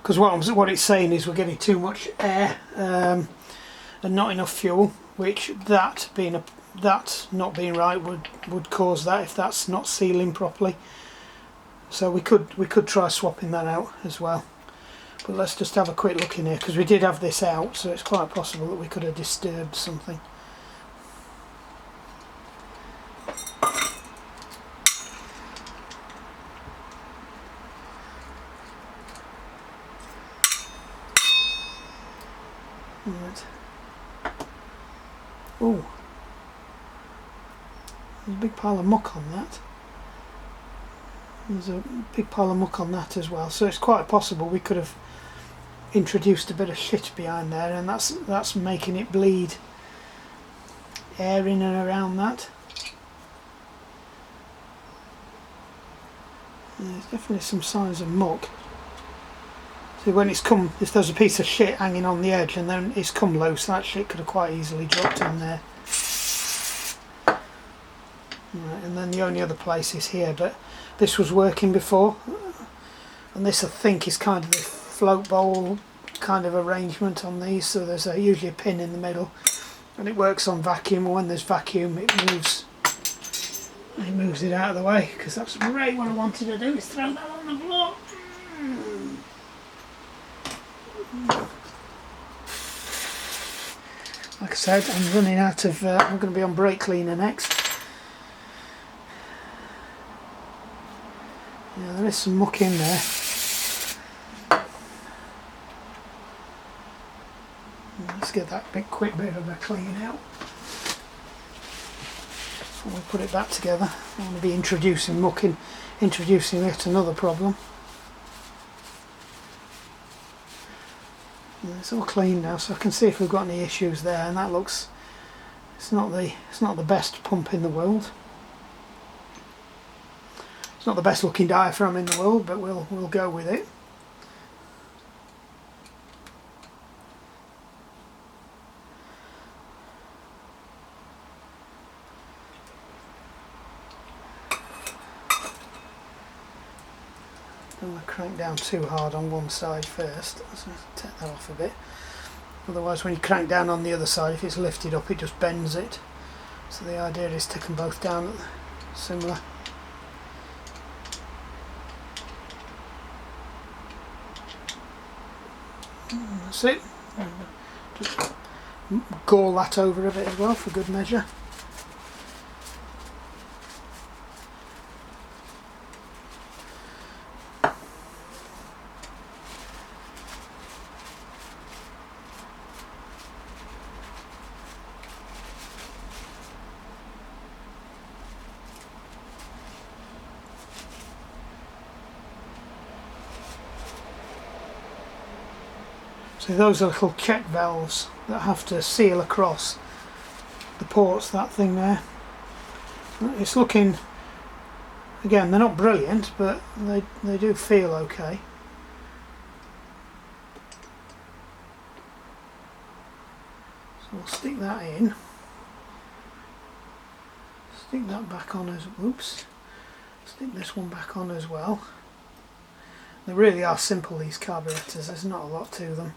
because what it's saying is we're getting too much air and not enough fuel, which that not being right would cause that if that's not sealing properly. So we could try swapping that out as well. But let's just have a quick look in here, because we did have this out, so it's quite possible that we could have disturbed something. Right. Oh, there's a big pile of muck on that. There's a big pile of muck on that as well, so it's quite possible we could have introduced a bit of shit behind there, and that's making it bleed air in and around that. There's definitely some signs of muck. See, when it's come, if there's a piece of shit hanging on the edge and then it's come loose, that shit could have quite easily dropped in there. Right, and then the only other place is here, but this was working before, and this I think is kind of the float bowl kind of arrangement on these, so there's usually a pin in the middle, and it works on vacuum, and when there's vacuum it moves it out of the way, because that's right what I wanted to do, is throw that on the floor. Like I said, I'm running out of, I'm going to be on brake cleaner next. Yeah, there is some muck in there. Let's get that quick bit of a clean out. Before we put it back together, I want to be introducing muck in, introducing yet another problem. It's all clean now, so I can see if we've got any issues there, and that looks, it's not the best pump in the world. It's not the best looking diaphragm in the world, but we'll go with it. Don't want to crank down too hard on one side first. Let's take that off a bit. Otherwise, when you crank down on the other side, if it's lifted up, it just bends it. So the idea is to take them both down similar. That's it. Just gall that over a bit as well for good measure. So those are little check valves that have to seal across the ports, that thing there. It's looking, again, they're not brilliant, but they do feel okay. So we'll stick that in. Stick that back on as, oops. Stick this one back on as well. They really are simple, these carburetors, there's not a lot to them.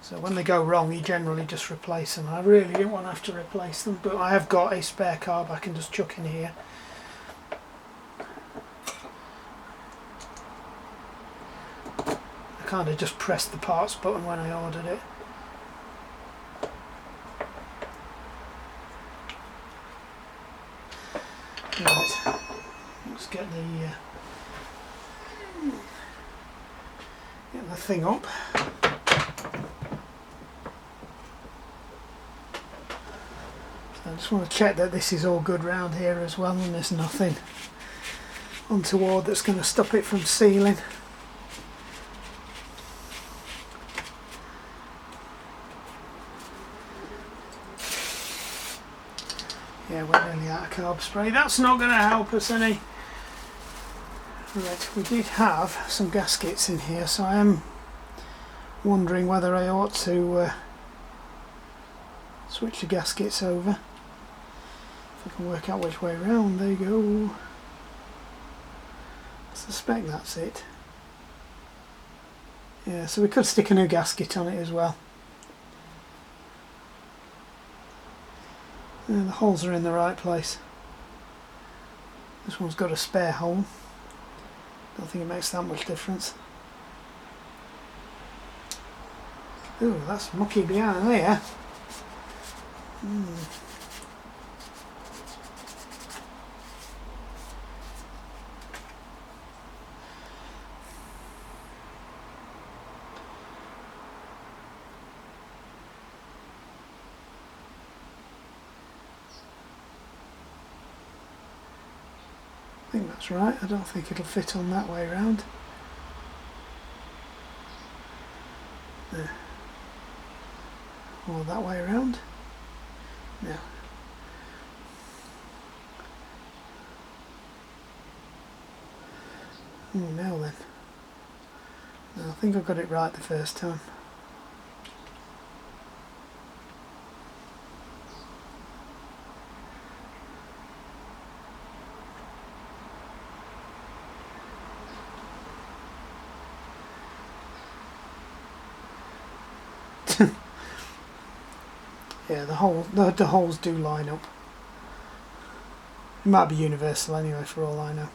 So when they go wrong, you generally just replace them. I really didn't want to have to replace them, but I have got a spare carb I can just chuck in here. I kind of just pressed the parts button when I ordered it. Get the thing up. So I just want to check that this is all good round here as well, and there's nothing untoward that's going to stop it from sealing. Yeah, we're nearly out of carb spray. That's not going to help us any. Right, we did have some gaskets in here, so I am wondering whether I ought to switch the gaskets over. If I can work out which way round. There you go. I suspect that's it. Yeah, so we could stick a new gasket on it as well. Yeah, the holes are in the right place. This one's got a spare hole. Don't think it makes that much difference. Ooh, that's mucky behind there. I think that's right. I don't think it'll fit on that way round. There. Or that way around. No. Now then. No, I think I got it right the first time. Yeah, the holes do line up. It might be universal anyway, for all I know.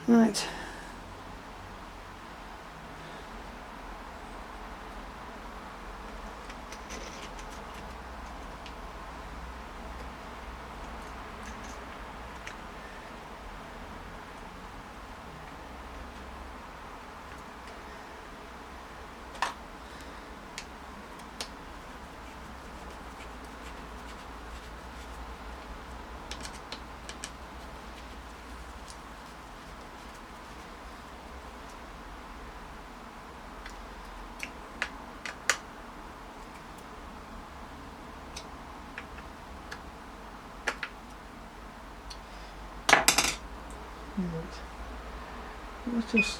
Right. Let's just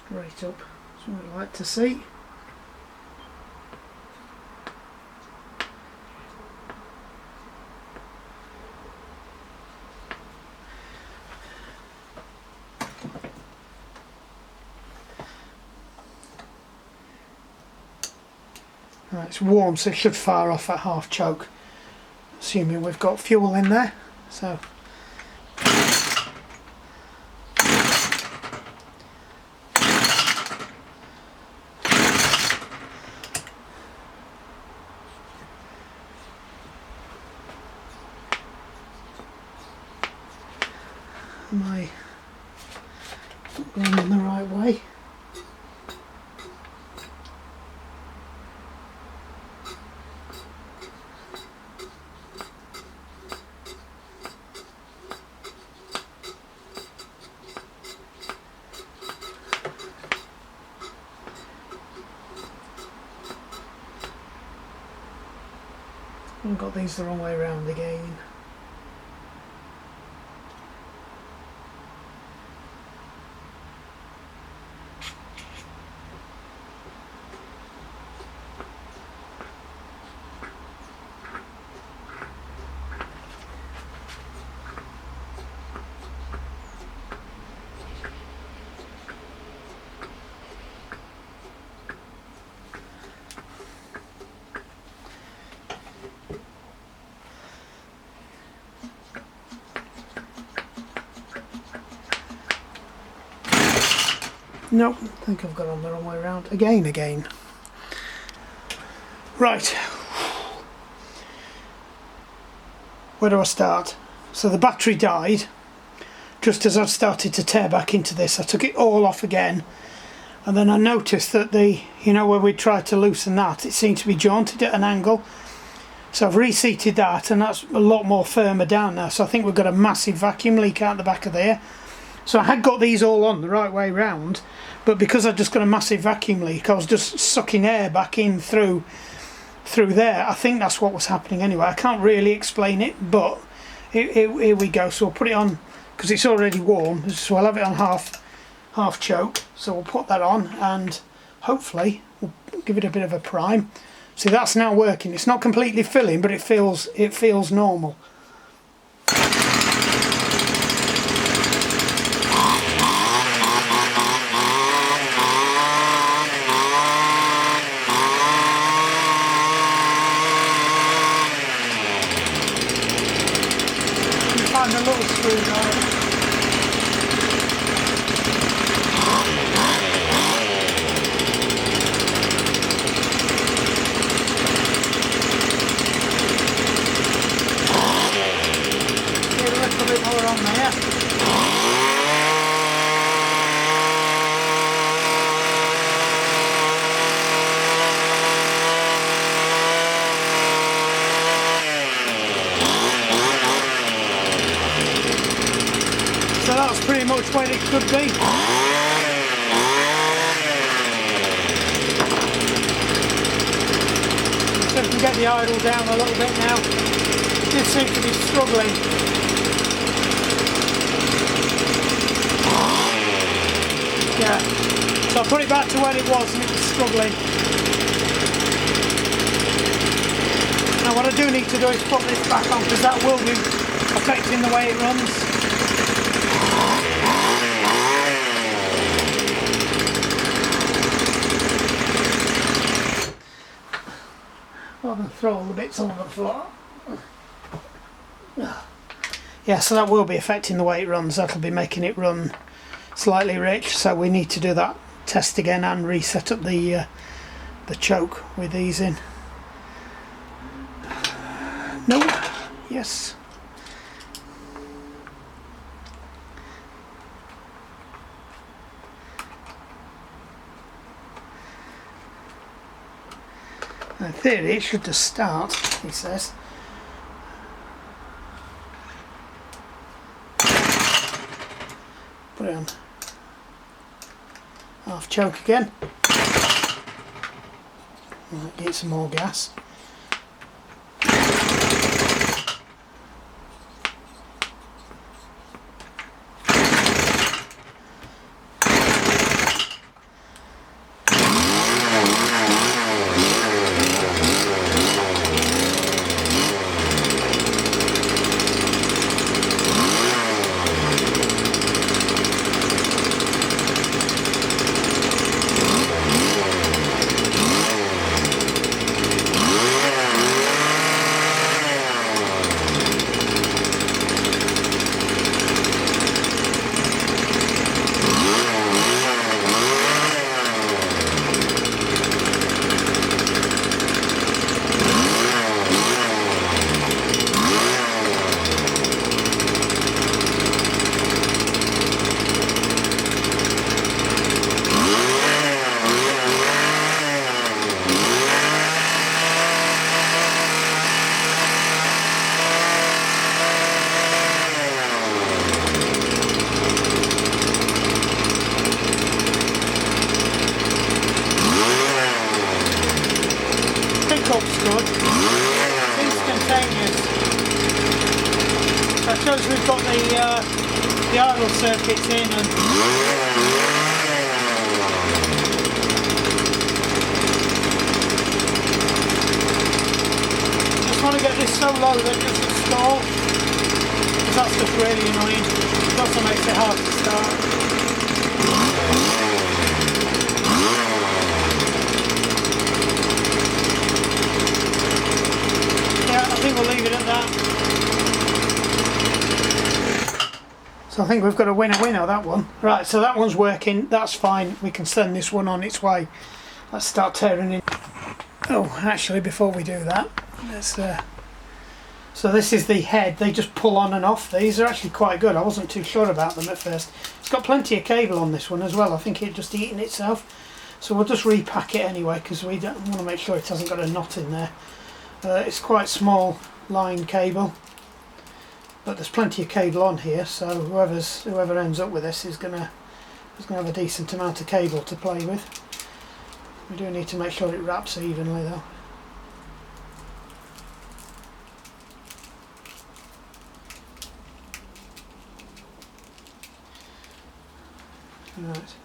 straight up. That's what I'd like to see. Right, it's warm, so it should fire off at half choke, assuming we've got fuel in there. So am I going in the right way? I've got these the wrong way around again. Nope, I think I've got on the wrong way around. Again. Right. Where do I start? So the battery died just as I started to tear back into this. I took it all off again, and then I noticed that where we tried to loosen that, it seemed to be jaunted at an angle. So I've reseated that, and that's a lot more firmer down now. So I think we've got a massive vacuum leak out the back of there. So I had got these all on the right way round, but because I'd just got a massive vacuum leak, I was just sucking air back in through there. I think that's what was happening anyway. I can't really explain it, but here we go. So we'll put it on, because it's already warm, so I'll have it on half choke. So we'll put that on, and hopefully we'll give it a bit of a prime. See, that's now working. It's not completely filling, but it feels normal. Find a little screwdriver. Get a little bit more on there. So that's pretty much where it could be. So we can get the idle down a little bit now. It did seem to be struggling. Yeah. So I put it back to where it was, and it was struggling. Now what I do need to do is put this back on, because that will be affecting the way it runs. I'm going to throw all the bits on the floor. Yeah, so that will be affecting the way it runs. That'll be making it run slightly rich, so we need to do that test again and reset up the choke with these in. No. Yes. In theory, it should just start, he says. Put it on half choke again. Get some more gas. Good. Instantaneous. That shows we've got the idle circuits in, and just want to get this so low that it doesn't stall, because that's just really annoying. It also makes it hard to start. I think we'll leave it at that. So I think we've got a winner that one. Right, so that one's working, that's fine. We can send this one on its way. Let's start tearing in. Oh, actually before we do that, let's so this is the head. They just pull on and off. These are actually quite good. I wasn't too sure about them at first. It's got plenty of cable on this one as well. I think it just eaten itself. So we'll just repack it anyway because we don't want to make sure it hasn't got a knot in there. It's quite small line cable, but there's plenty of cable on here. So whoever ends up with this is gonna have a decent amount of cable to play with. We do need to make sure it wraps evenly though. Right.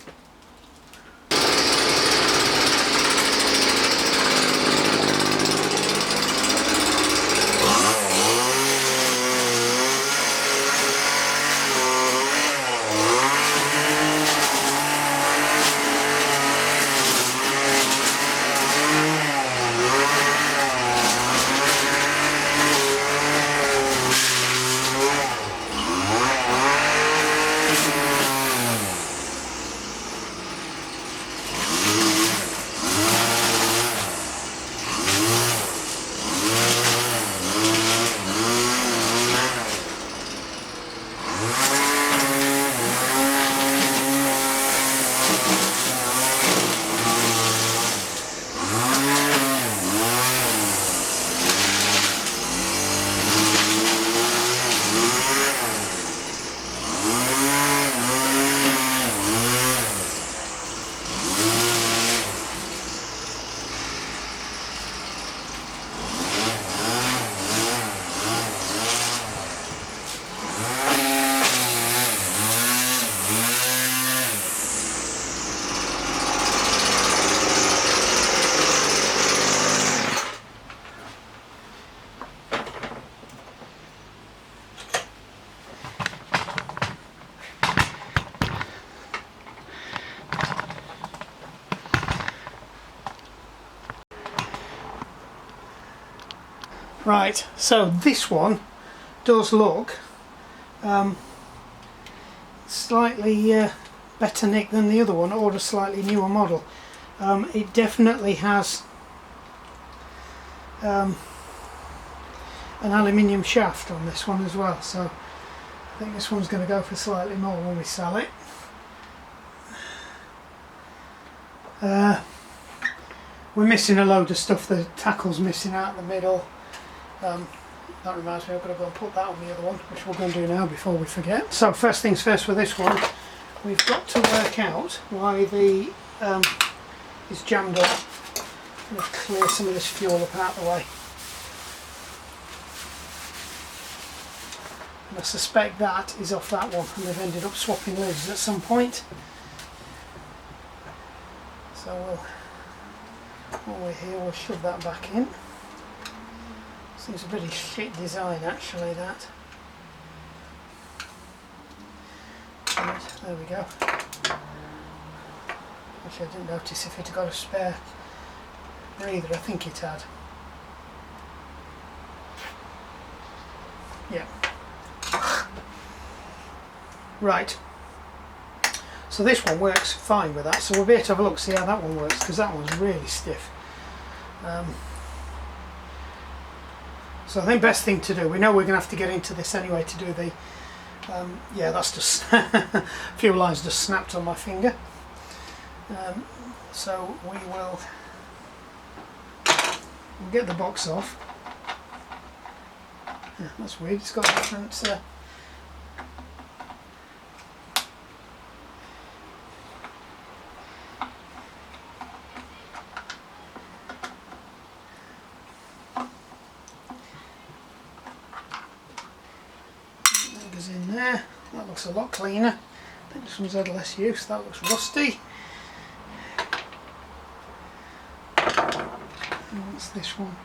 Right, so this one does look slightly better nick than the other one, or a slightly newer model. It definitely has an aluminium shaft on this one as well, so I think this one's going to go for slightly more when we sell it. We're missing a load of stuff. The tackle's missing out the middle. That reminds me, I've got to go and put that on the other one, which we're going to do now before we forget. So first things first with this one, we've got to work out why the is jammed up. I'm going to clear some of this fuel up out of the way. And I suspect that is off that one, and they've ended up swapping lids at some point. So while we're here, we'll shove that back in. Seems a pretty shit design actually, that. Right, there we go. Actually I didn't notice if it had got a spare breather. I think it had. Yeah. Right. So this one works fine with that, so we'll be able to have a look, see how that one works, because that one's really stiff. So I think best thing to do, we know we're going to have to get into this anyway to do the, yeah, that's just, a few lines just snapped on my finger. So we'll get the box off. Yeah, that's weird, it's got different, in there. That looks a lot cleaner. I think this one's had less use. That looks rusty. And what's this one?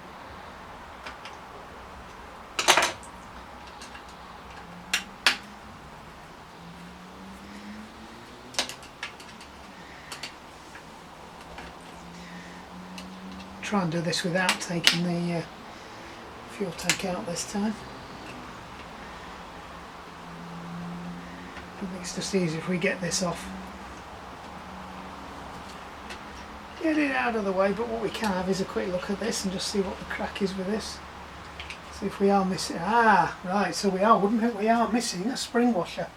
Try and do this without taking the fuel tank out this time. I think it's just easier if we get this off. Get it out of the way, but what we can have is a quick look at this and just see what the crack is with this. See if we are missing. Ah, right, so we are, wouldn't it? We are missing a spring washer.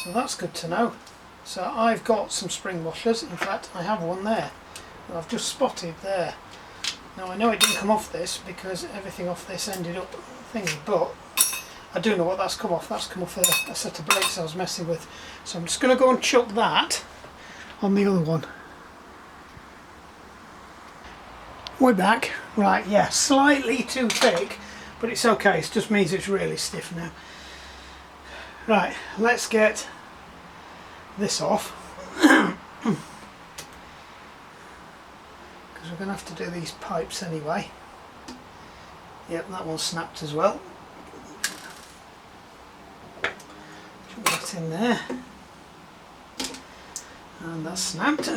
So that's good to know. So I've got some spring washers. In fact, I have one there that I've just spotted there. Now I know it didn't come off this because everything off this ended up thingy, but I do know what that's come off. That's come off a set of brakes I was messing with. So I'm just going to go and chuck that on the other one. We're back. Right, yeah, slightly too thick, but it's okay. It just means it's really stiff now. Right, let's get this off. Because we're going to have to do these pipes anyway. Yep, that one snapped as well. Put that in there. And that's snapped.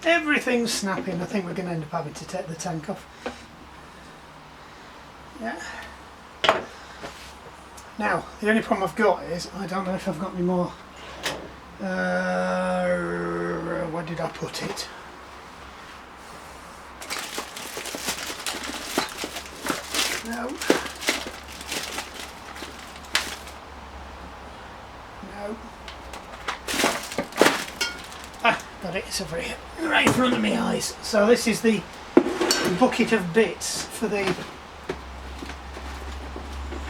Everything's snapping. I think we're going to end up having to take the tank off. Yeah. Now, the only problem I've got is, I don't know if I've got any more. Where did I put it? No. No. Ah, got it. It's over here, right in front of my eyes. So this is the bucket of bits for the.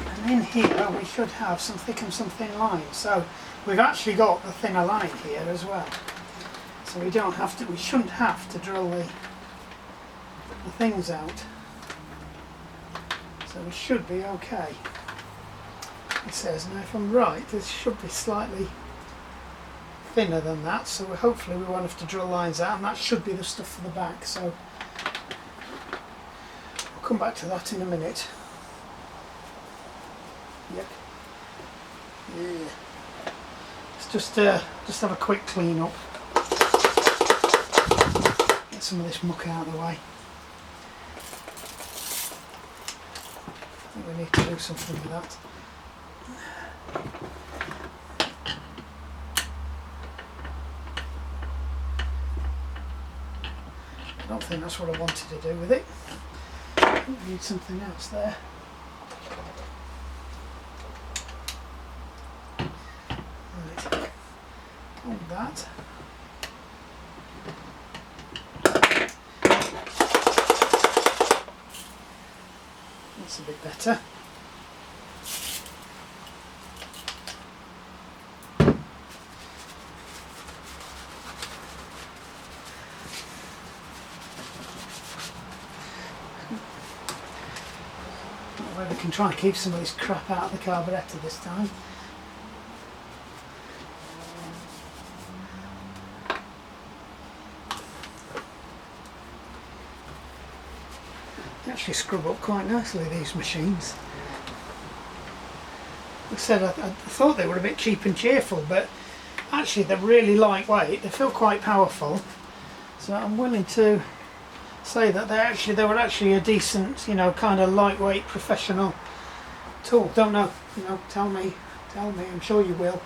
And in here we should have some thick and some thin lines. So we've actually got the thinner line here as well. So we don't have to. We shouldn't have to drill the things out. So we should be okay. It says, now if I'm right, this should be slightly thinner than that, so hopefully we won't have to drill lines out, and that should be the stuff for the back, so we'll come back to that in a minute. Yep. Yeah. Let's just have a quick clean up. Get some of this muck out of the way. I think we need to do something with that. I don't think that's what I wanted to do with it. I think we need something else there. Right. Hold that. That's a bit better. Maybe we can try and keep some of this crap out of the carburettor this time. They actually scrub up quite nicely, these machines. Like I said, I thought they were a bit cheap and cheerful, but actually they're really lightweight. They feel quite powerful, so I'm willing to say that they were actually a decent, you know, kind of lightweight professional tool. Don't know, you know, tell me, I'm sure you will.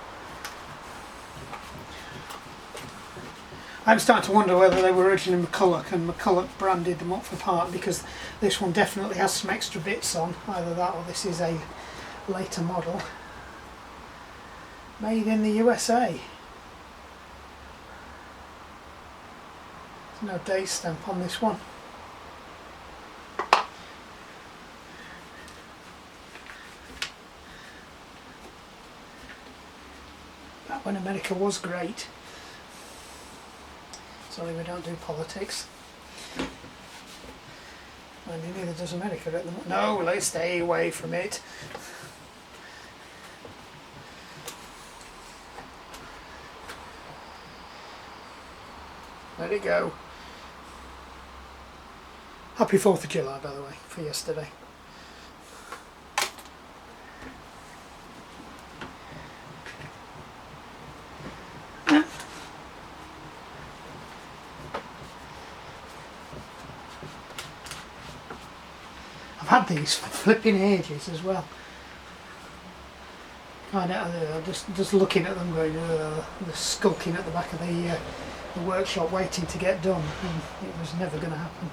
I'm starting to wonder whether they were originally McCulloch and McCulloch branded them up for part, because this one definitely has some extra bits on, either that or this is a later model. Made in the USA. There's no date stamp on this one. Back when America was great. Sorry, we don't do politics. And neither does America at the moment. No, let's stay away from it. Let it go. Happy 4th of July, by the way, for yesterday. had these for flipping ages as well. I know, just looking at them going, they're skulking at the back of the workshop waiting to get done, and it was never going to happen.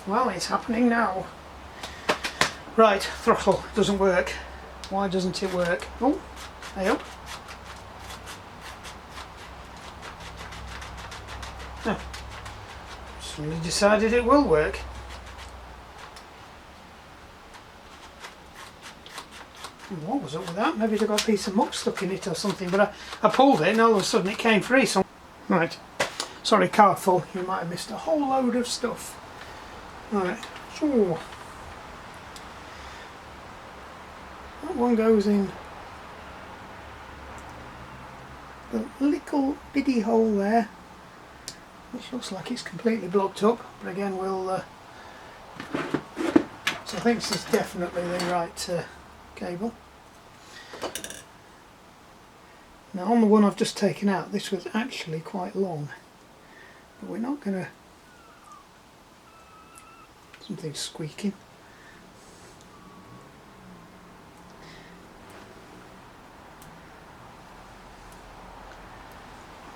Well, it's happening now. Right, throttle doesn't work. Why doesn't it work? Oh, hey up. Oh, suddenly decided it will work. What was up with that? Maybe I got a piece of muck stuck in it or something, but I pulled it and all of a sudden it came free. So, right, sorry, card full, you might have missed a whole load of stuff. Right, so that one goes in the little bitty hole there, which looks like it's completely blocked up, but again we'll so I think this is definitely the right cable. Now on the one I've just taken out, this was actually quite long, but we're not going to... Something's squeaking.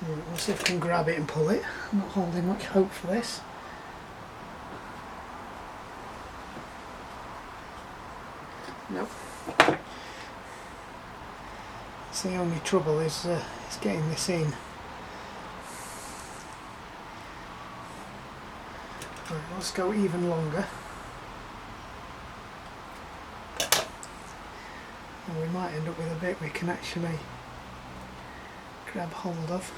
We'll see if I can grab it and pull it. I'm not holding much hope for this. Nope. That's the only trouble is getting this in. Right, let's go even longer. And we might end up with a bit we can actually grab hold of.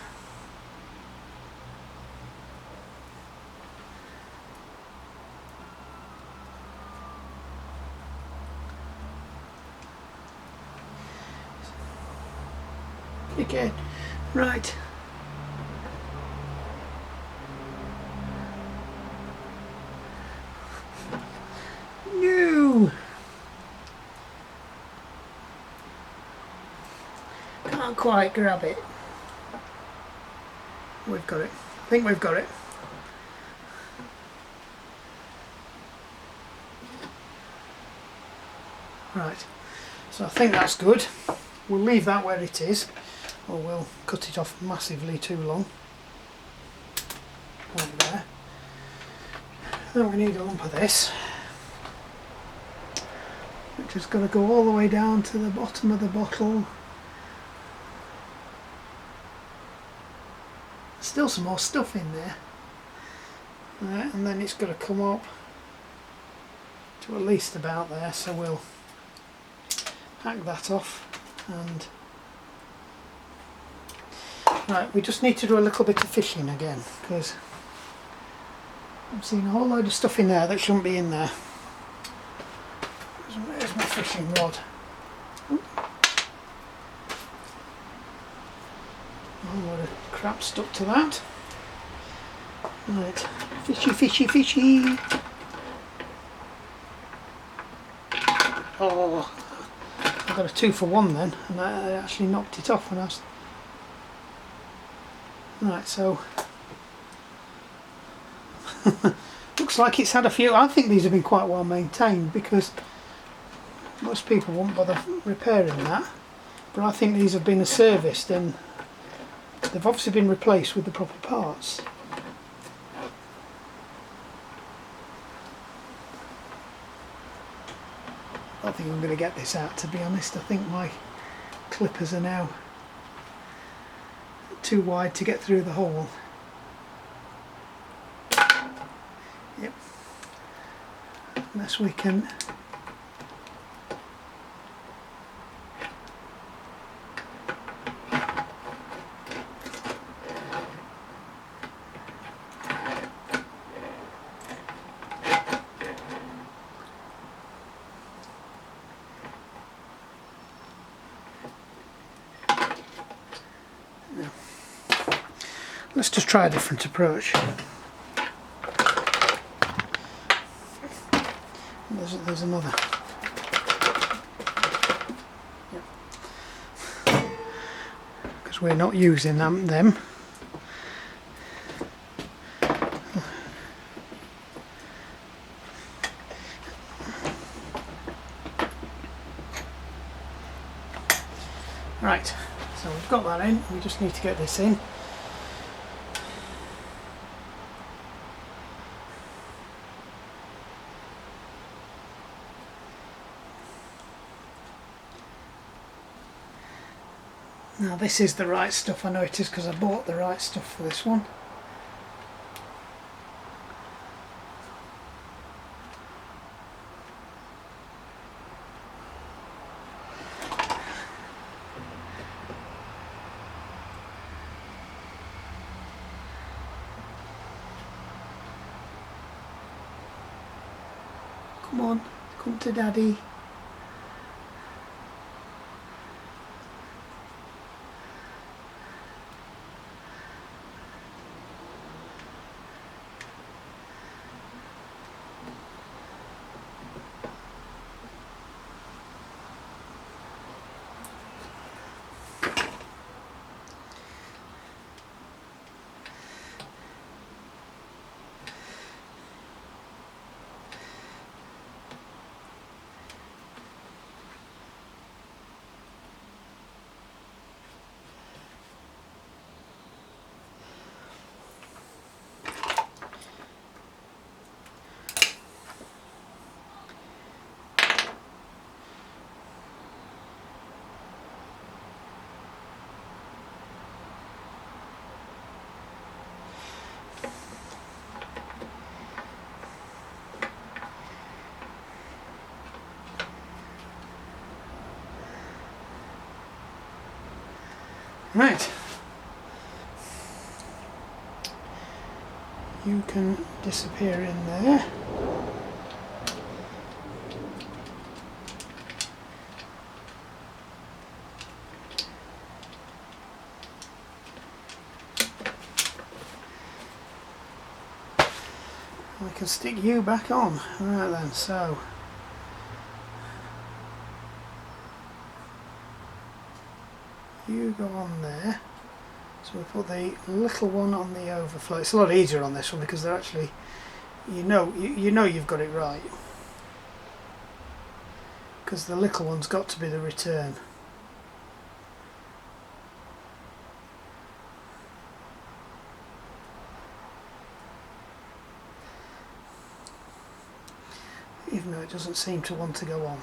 Again, right. No. Can't quite grab it. We've got it. I think we've got it. Right. So I think that's good. We'll leave that where it is, or we'll cut it off massively too long. Like there. Then we need a lump of this, which is going to go all the way down to the bottom of the bottle. Still some more stuff in there. Right, and then it's got to come up to at least about there, so we'll hack that off. And right, we just need to do a little bit of fishing again, because I'm seeing a whole load of stuff in there that shouldn't be in there. Where's my fishing rod? Ooh. A whole load of crap stuck to that. Right, fishy, fishy, fishy. Oh, I got a 2 for 1 then, and I actually knocked it off when I was... Right, so... looks like it's had a few... I think these have been quite well maintained, because most people won't bother repairing that, but I think these have been serviced and they've obviously been replaced with the proper parts. I think I'm going to get this out, to be honest. I think my clippers are now too wide to get through the hole. Yep. Unless we can... Let's just try a different approach. There's another. Because we're not using them. Right, so we've got that in, we just need to get this in. Now this is the right stuff, I know it is because I bought the right stuff for this one. Come on, come to Daddy. Right, you can disappear in there. We can stick you back on. Right then, so you go on there. So we put the little one on the overflow. It's a lot easier on this one because they're actually, you know you've got it right. Because the little one's got to be the return. Even though it doesn't seem to want to go on.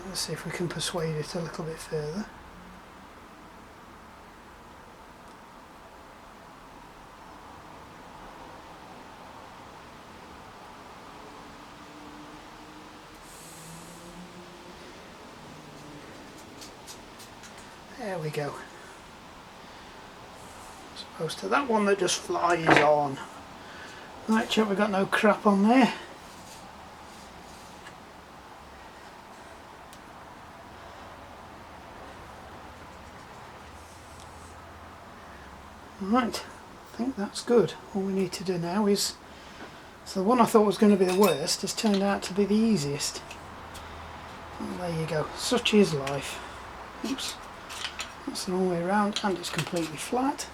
Let's see if we can persuade it a little bit further. There we go. As opposed to that one that just flies on. Right, chap, we've got no crap on there. Right, I think that's good. All we need to do now is, so the one I thought was going to be the worst has turned out to be the easiest. And there you go, such is life. Oops, that's the wrong way around and it's completely flat.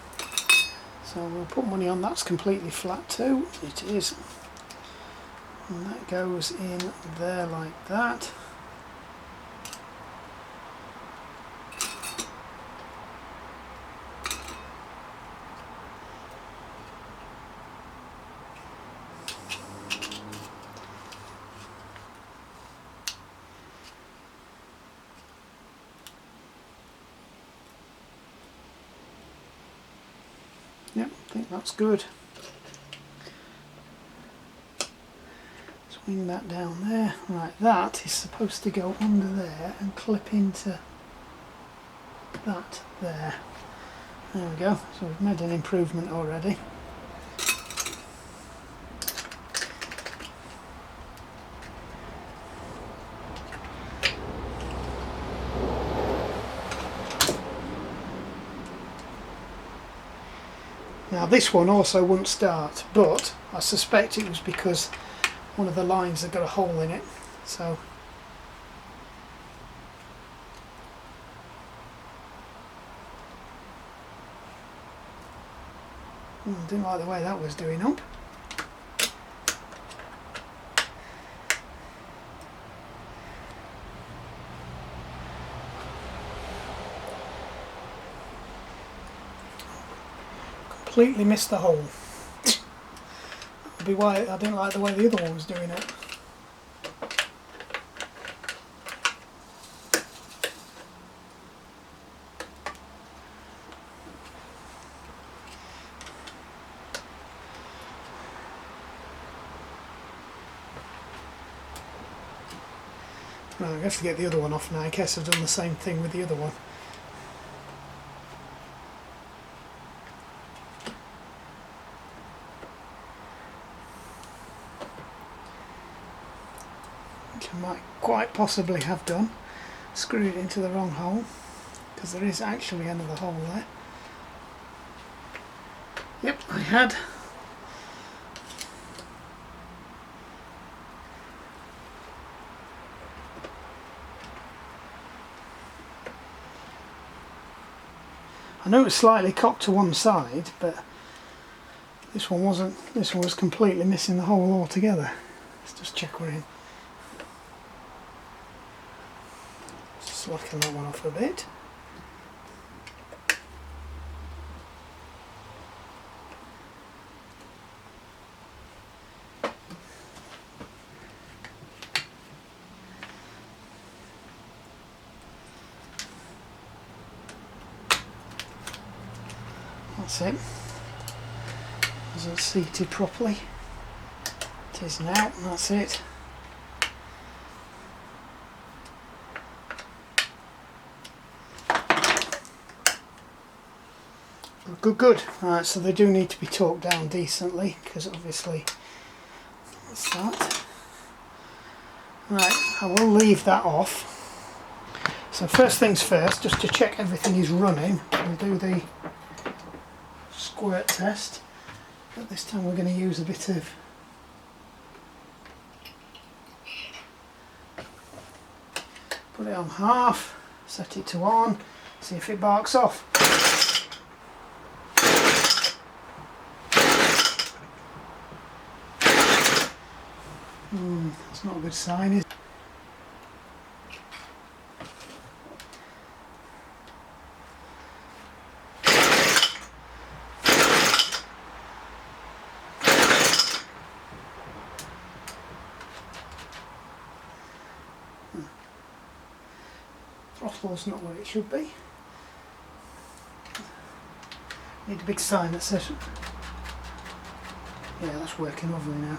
So we'll put money on that's completely flat too. It is. And that goes in there like that. Yep, I think that's good. Swing that down there. Right, that is supposed to go under there and clip into that there. There we go. So we've made an improvement already. Now this one also wouldn't start, but I suspect it was because one of the lines had got a hole in it, so didn't like the way that was doing up. completely missed the hole. That'd be why I didn't like the way the other one was doing it. Right, I have to get the other one off now in case I've done the same thing with the other one. Which I might quite possibly have done. Screwed it into the wrong hole, because there is actually another hole there. Yep, I had. I know it's slightly cocked to one side, but this one wasn't. This one was completely missing the hole altogether. Let's just check we're in. Slacken that one off a bit. That's it. Wasn't seated properly. It is now. That's it. Good. Alright, so they do need to be torqued down decently, because obviously that's that. Right, I will leave that off. So first things first, just to check everything is running, we'll do the squirt test. But this time we're going to use a bit of put it on half, set it to on, see if it barks off. That's not a good sign, is it? Throttle's not what it should be. Need a big sign that says, yeah, that's working lovely now.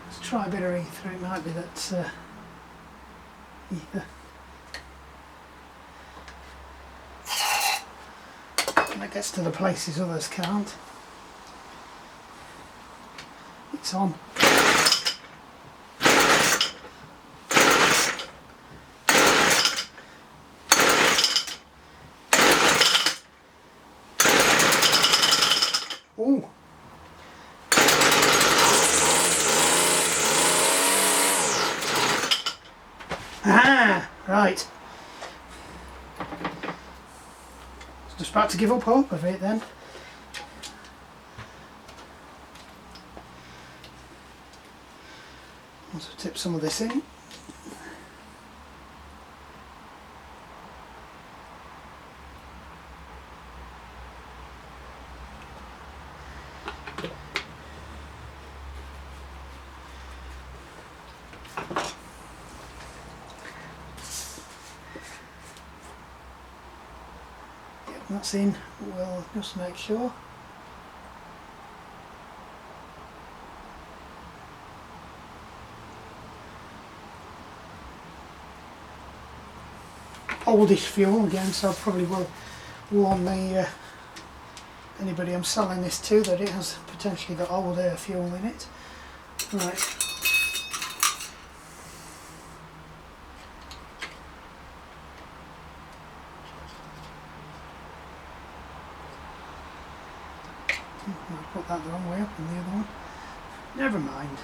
Let's try a bit of ether, it might be that ether. And that gets to the places others can't. It's on. Ooh. Ah, right. Just about to give up hope of it then. Also tip some of this in. That's in, we'll just make sure. Oldish fuel again, so I probably will warn the anybody I'm selling this to that it has potentially got old air fuel in it. Right. I put that the wrong way up in the other one. Never mind.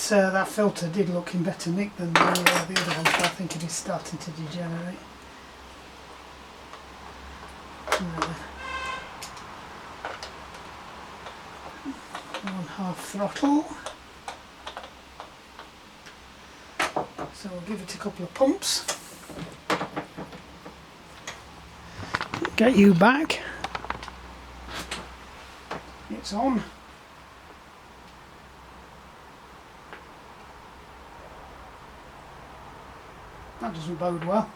That filter did look in better nick than the other one, so I think it is starting to degenerate. One half throttle. So we'll give it a couple of pumps. Get you back. It's on. That doesn't bode well.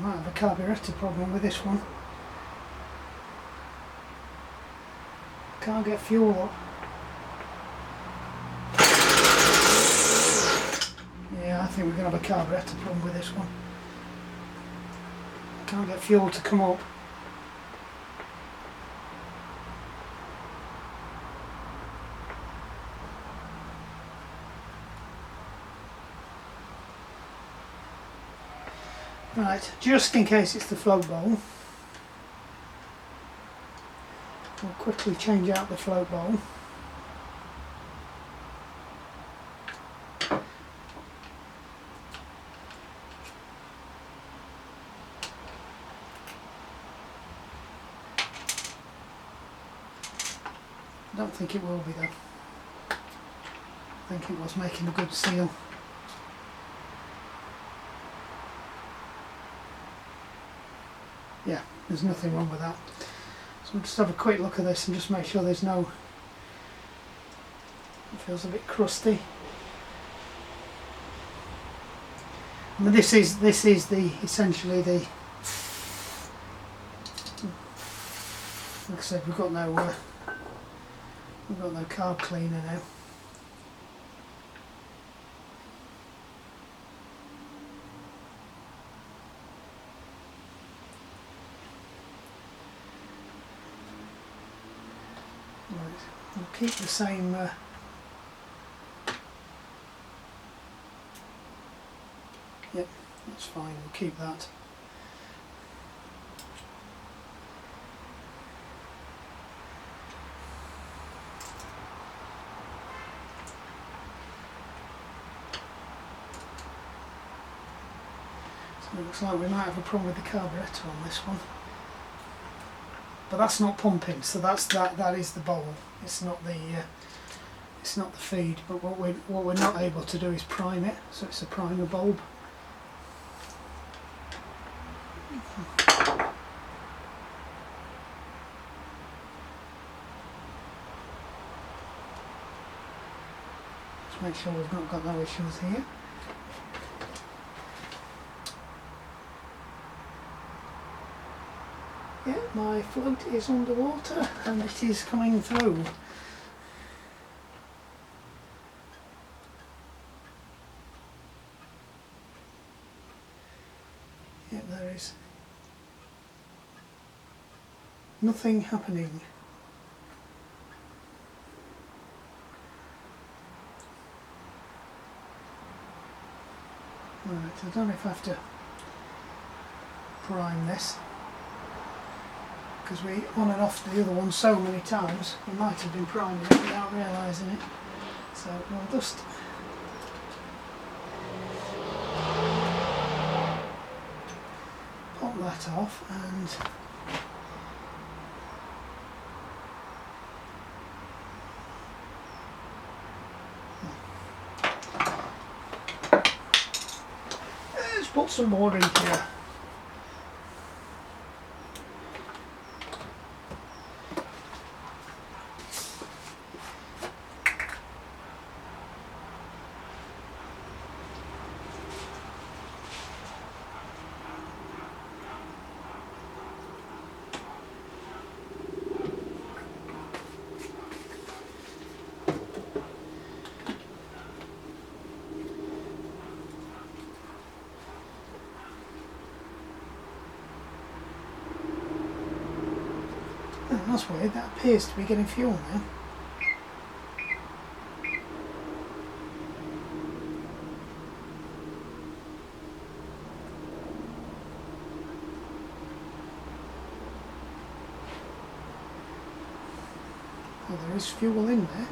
Might have a carburetor problem with this one. Can't get fuel up. Yeah, I think we're going to have a carburetor problem with this one. Can't get fuel to come up. Right, just in case it's the float bowl, we'll quickly change out the float bowl. I don't think it will be though. I think it was making a good seal. Yeah, there's nothing wrong with that. So we'll just have a quick look at this and just make sure there's no... It feels a bit crusty. I mean, this is the essentially the... Like I said, we've got no carb cleaner now. We'll keep the same yep, that's fine, we'll keep that. So it looks like we might have a problem with the carburetor on this one. But that's not pumping, so that is the bowl. It's not the feed. But what we're not able to do is prime it, so it's a primer bulb. Let's make sure we've not got no issues here. Yeah, my float is underwater and it is coming through. Yeah, there is nothing happening. Right, I don't know if I have to prime this, because we on and off the other one so many times, we might have been priming it without realising it. So we'll just pop that off and let's put some more in here. Oh, that's weird, that appears to be getting fuel now. Oh, there is fuel in there.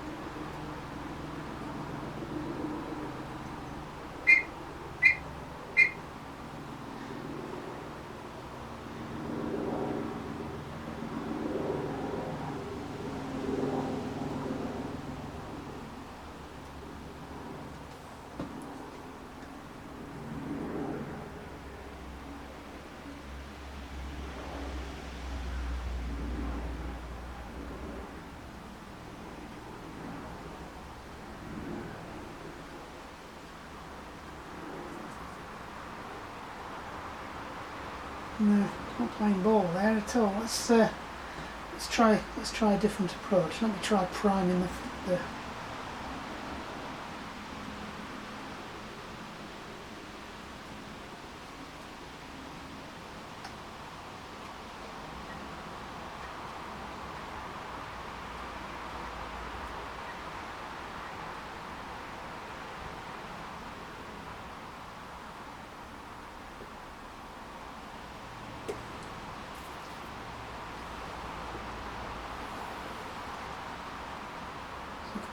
No, not playing ball there at all. Let's try a different approach. Let me try priming the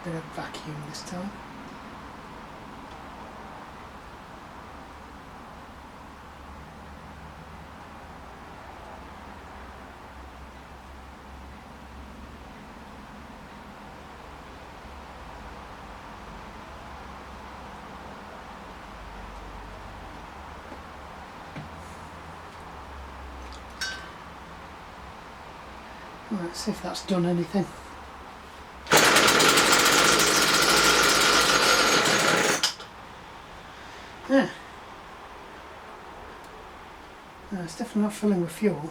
bit of vacuum this time. Let's see if that's done anything. Yeah. No, it's definitely not filling with fuel.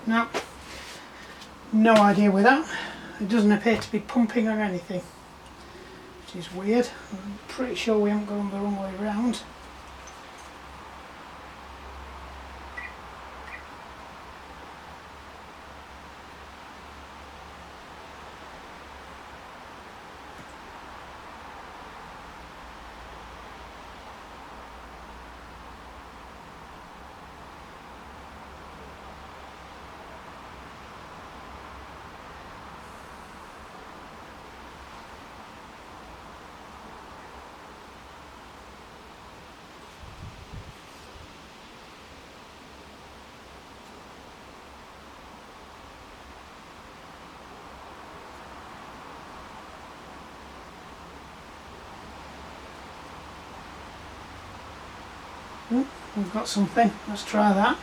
No, no idea with that. It doesn't appear to be pumping or anything, which is weird. I'm pretty sure we haven't gone the wrong way round. We've got something. Let's try that.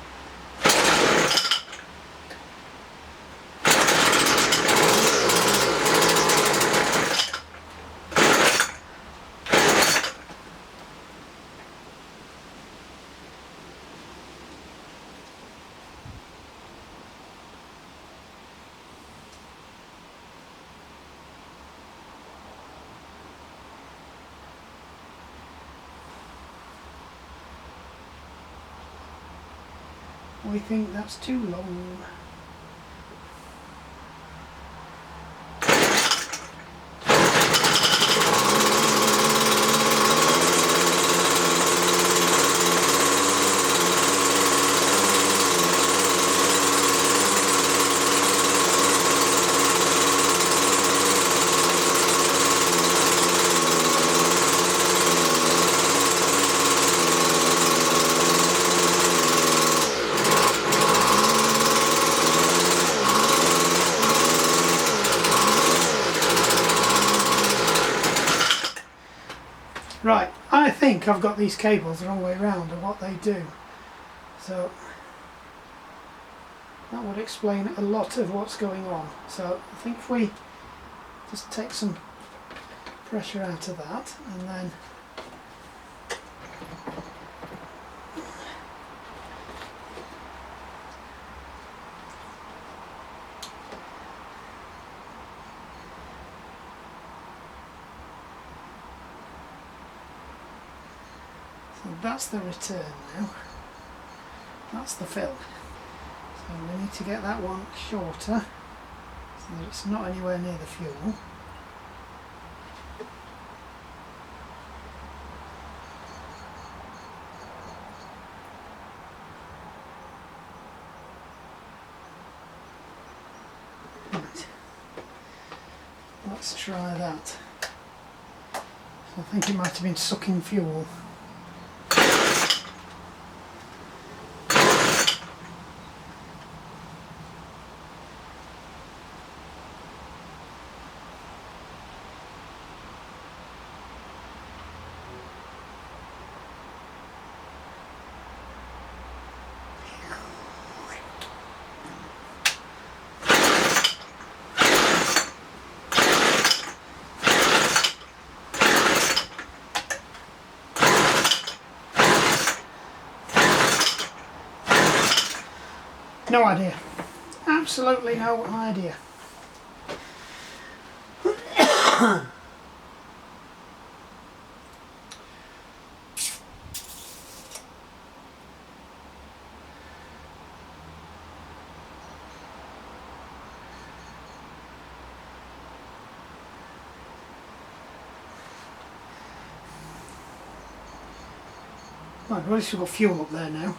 We think that's too long. Right, I think I've got these cables the wrong way around and what they do. So that would explain a lot of what's going on. So I think if we just take some pressure out of that and then that's the return now. That's the fill. So we need to get that one shorter so that it's not anywhere near the fuel. Right. Let's try that. So I think it might have been sucking fuel. No idea. Absolutely no idea. Right, well, at least we've got fuel up there now.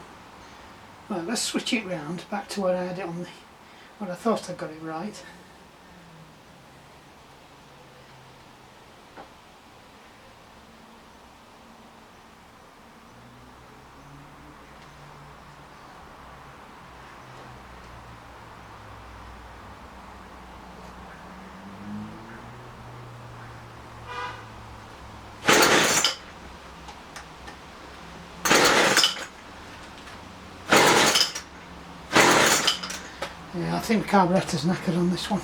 Right, let's switch it round back to where I had it on the... Well, I thought I got it right. Yeah, I think the carburettor's knackered on this one.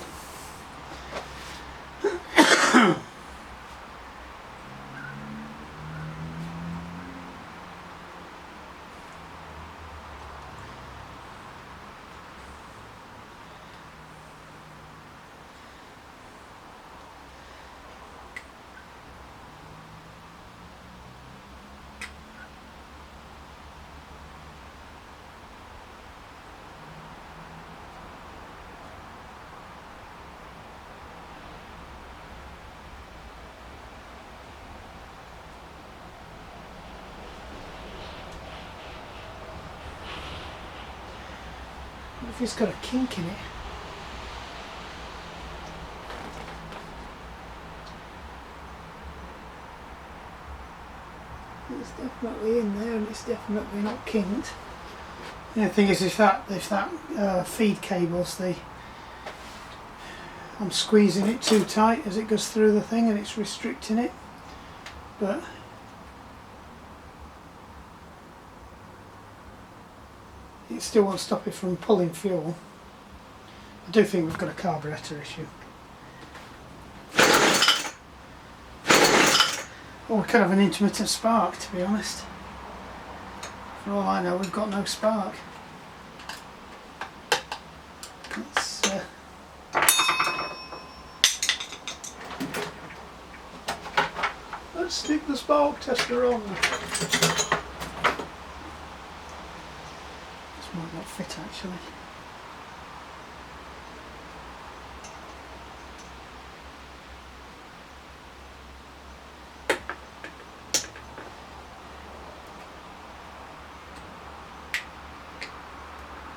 What if it's got a kink in it? It's definitely in there and it's definitely not kinked. The thing is, if that feed cable's I'm squeezing it too tight as it goes through the thing and it's restricting it, but it still won't stop it from pulling fuel. I do think we've got a carburettor issue. Or we could have an intermittent spark, to be honest. For all I know, we've got no spark. Let's stick the spark tester on. This might not fit actually.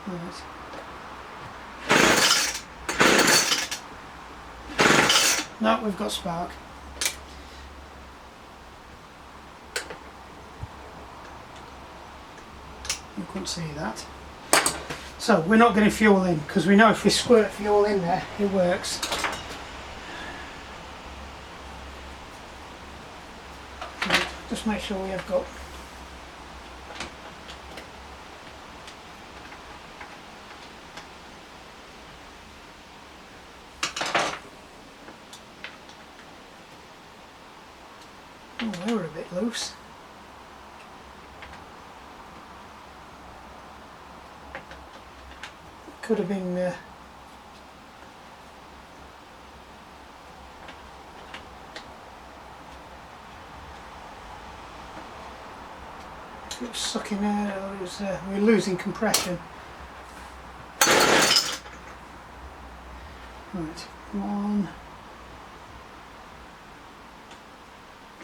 Right. No, we've got spark. You couldn't see that. So we're not getting fuel in because we know if we squirt fuel in there, it works. Right, just make sure we have got they were a bit loose. Could have been it was sucking air, or it was, we were losing compression. Right, 1,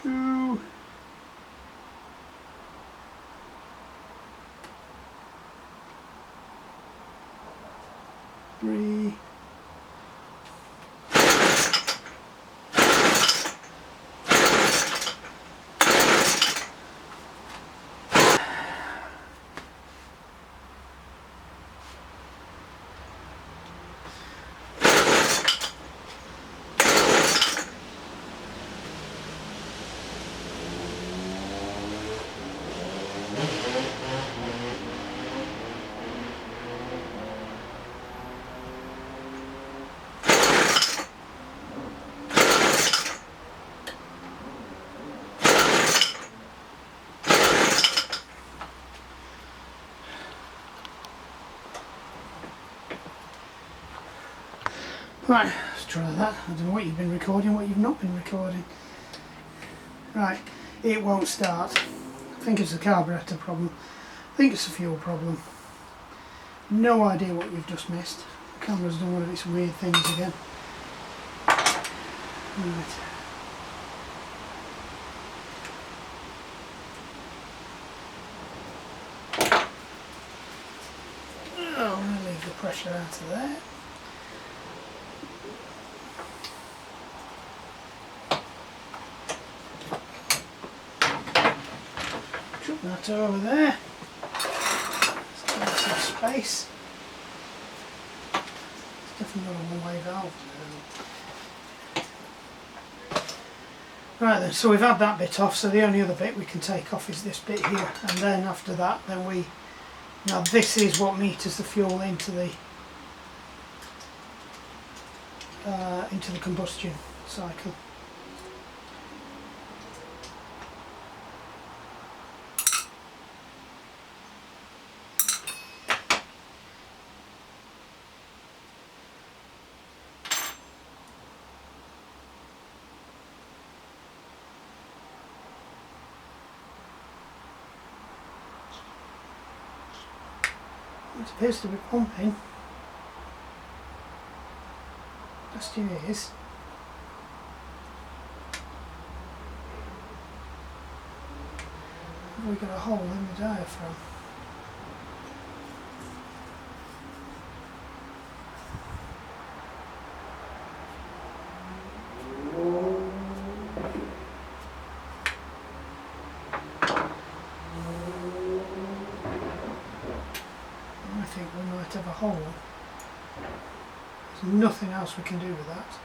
2, 3. Right, let's try that. I don't know what you've been recording, what you've not been recording. Right, it won't start. I think it's a carburetor problem. I think it's a fuel problem. No idea what you've just missed. The camera's done one of its weird things again. Right. Oh, I'm going to leave the pressure out of there. Chuck that over there. Let's give it some space. It's definitely got a one-way valve. Right then, so we've had that bit off, so the only other bit we can take off is this bit here, and then after that, now this is what meters the fuel into the combustion cycle. It appears to be pumping. Question is, have we got a hole in the diaphragm? I think we might have a hole. There's nothing else we can do with that.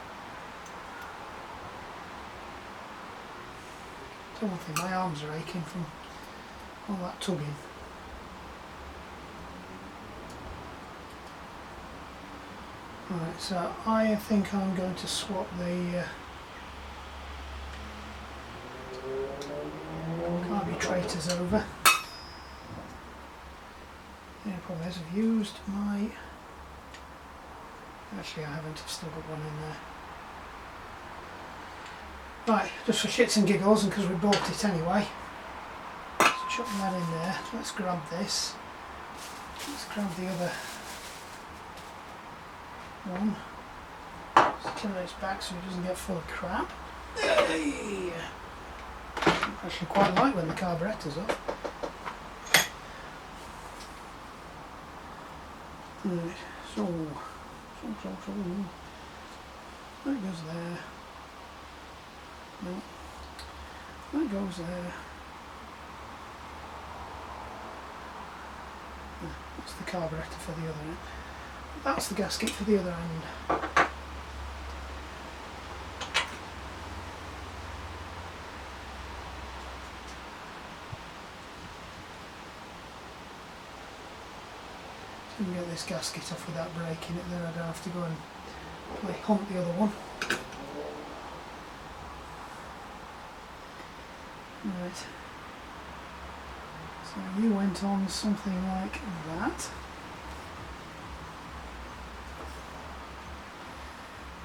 I don't think my arms are aching from all that tugging. Right, so I think I'm going to swap the carburetors over. The problem is I've used my... Actually I haven't, I've still got one in there. Right, just for shits and giggles and because we bought it anyway. Let's chuck that in there. Let's grab this. Let's grab the other one. Let's turn its back so it doesn't get full of crap. Hey. I actually quite like when the carburetor's up. Right, so that goes there. No, that goes there. That's the carburetor for the other end. That's the gasket for the other end. So we can get this gasket off without breaking it, then I don't have to go and hunt the other one. Right. So you went on something like that.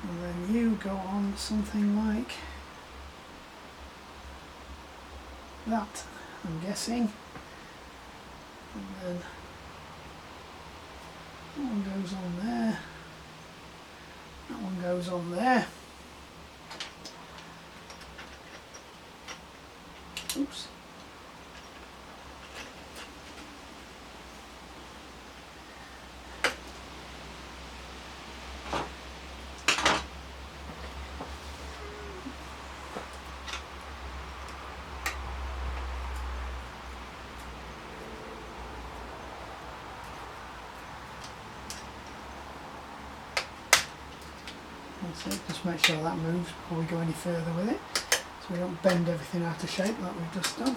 And then you go on something like that, I'm guessing. And then that one goes on there. That one goes on there. Oops. That's it, just make sure that moves before we go any further with it, so we don't bend everything out of shape like we've just done.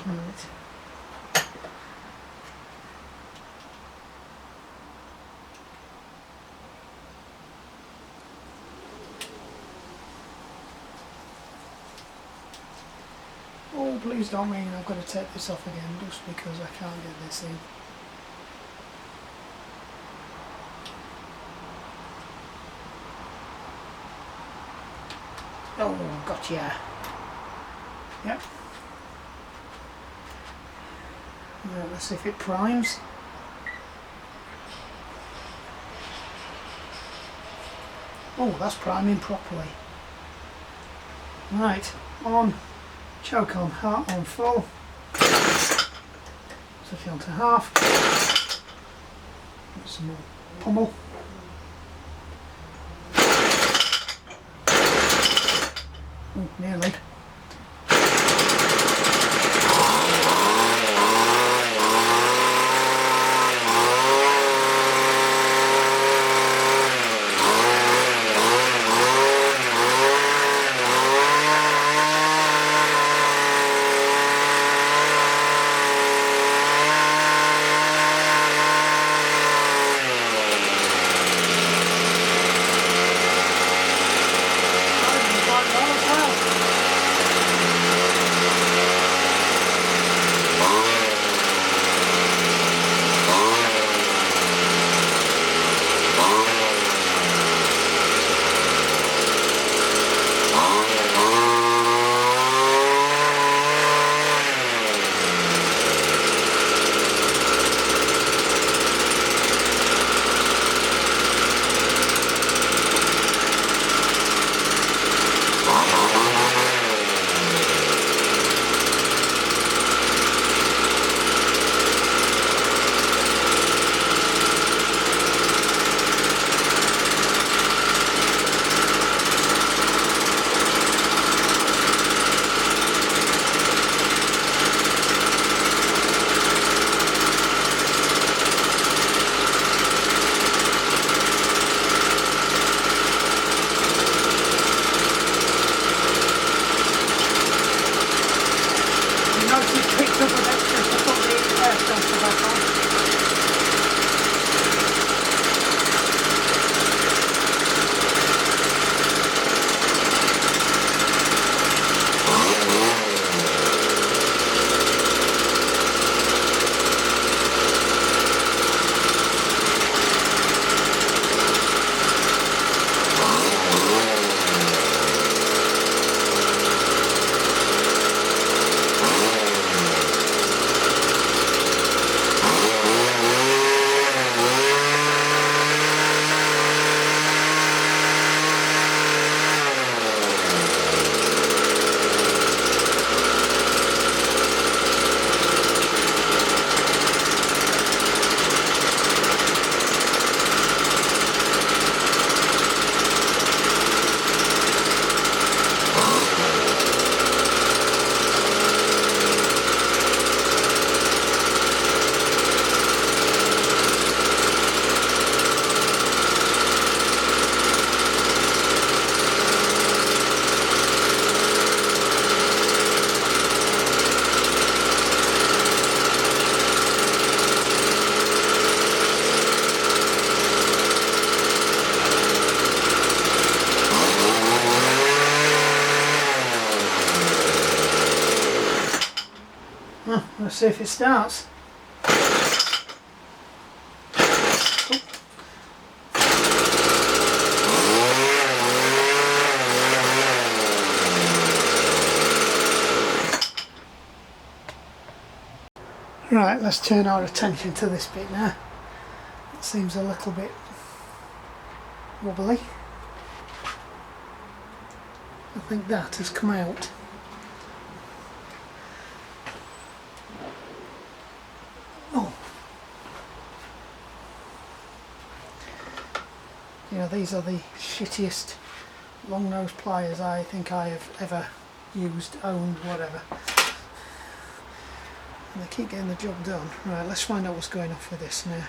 Right. please don't mean I've got to take this off again just because I can't get this in. Oh, gotcha. Yep. Right, let's see if it primes. Oh, that's priming properly. Right, on, choke on, heart on full. So fill to half. Put some more pummel. Oh, nearly. Let's see if it starts. Right, let's turn our attention to this bit now. It seems a little bit wobbly. I think that has come out. Oh. You know, these are the shittiest long nose pliers I think I have ever used, owned, whatever. And they keep getting the job done. Right, let's find out what's going off with this now.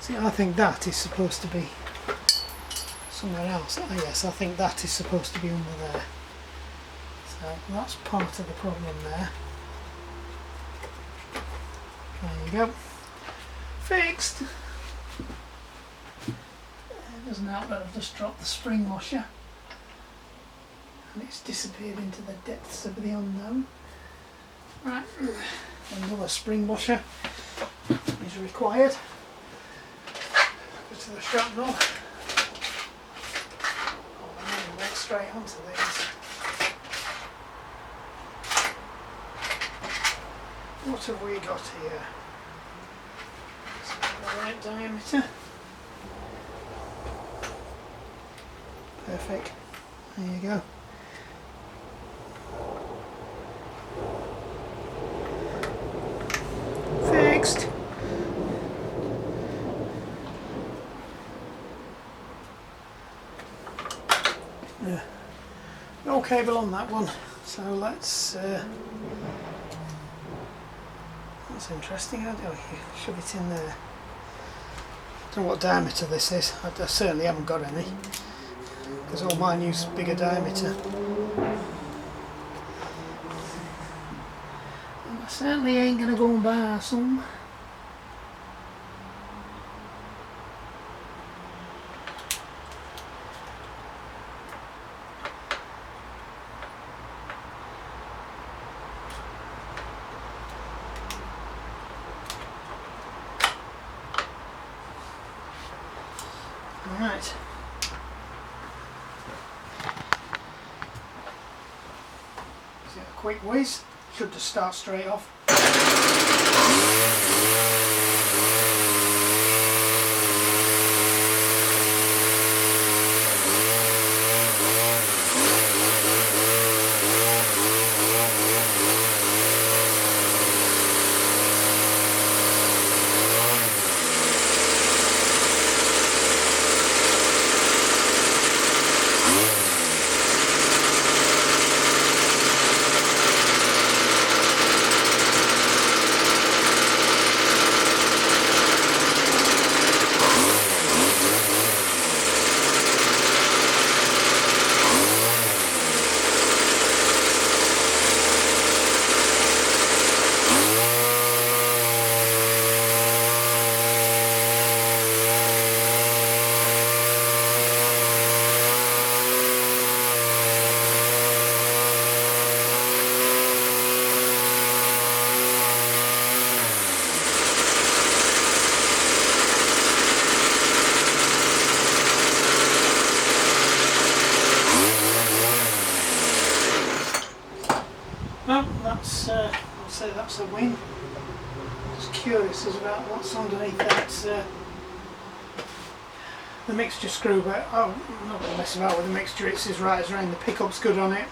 See, I think that is supposed to be somewhere else. Oh yes, I think that is supposed to be under there. So that's part of the problem there. There you go. Fixed! It doesn't help that I've just dropped the spring washer. and it's disappeared into the depths of the unknown. Right, another spring washer is required. Go to the shrapnel. Oh, man, went straight onto these. What have we got here? Is that the right diameter? Perfect. There you go. Fixed. Yeah. No cable on that one. So let's. That's interesting. How do you shove it in there? Don't know what diameter this is. I certainly haven't got any, because all mine use bigger diameter. And I certainly ain't gonna go and buy some. Alright. Is it a quick whiz? Should just start straight off. Well, that's, I'll say that's a win. Just curious as about what's underneath that. The mixture screw, but I'm not going to mess about with the mixture. It's as right as rain. The pickup's good on it.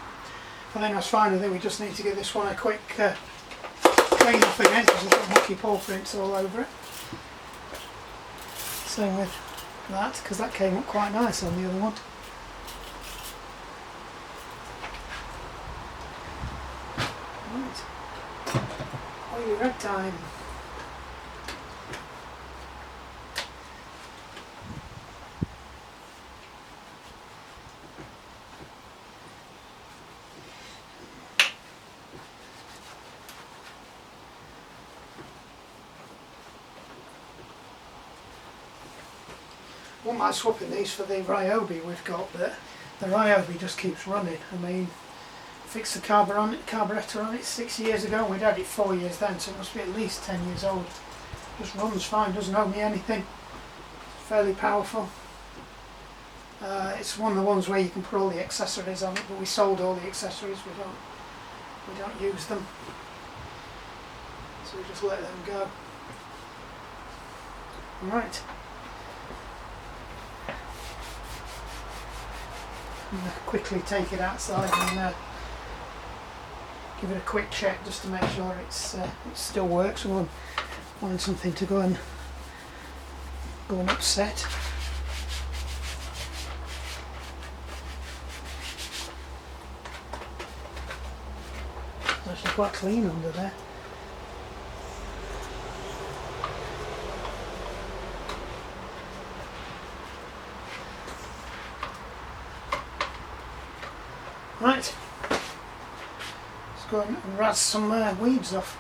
I think that's fine. I think we just need to give this one a quick clean off again, because there's got mucky paw prints all over it. Same with that, because that came up quite nice on the other one. Right. Oh, you're red time. I wouldn't mind swapping these for the Ryobi we've got, but the Ryobi just keeps running. I mean, fixed the carburettor on it 6 years ago, and we'd had it 4 years then, so it must be at least 10 years old. Just runs fine, doesn't owe me anything. Fairly powerful. It's one of the ones where you can put all the accessories on it, but we sold all the accessories. We don't use them, so we just let them go. Right. I'm going to quickly take it outside and give it a quick check just to make sure it still works. We won't want something to go and upset. It's actually quite clean under there. Right, let's go and razz some weeds off.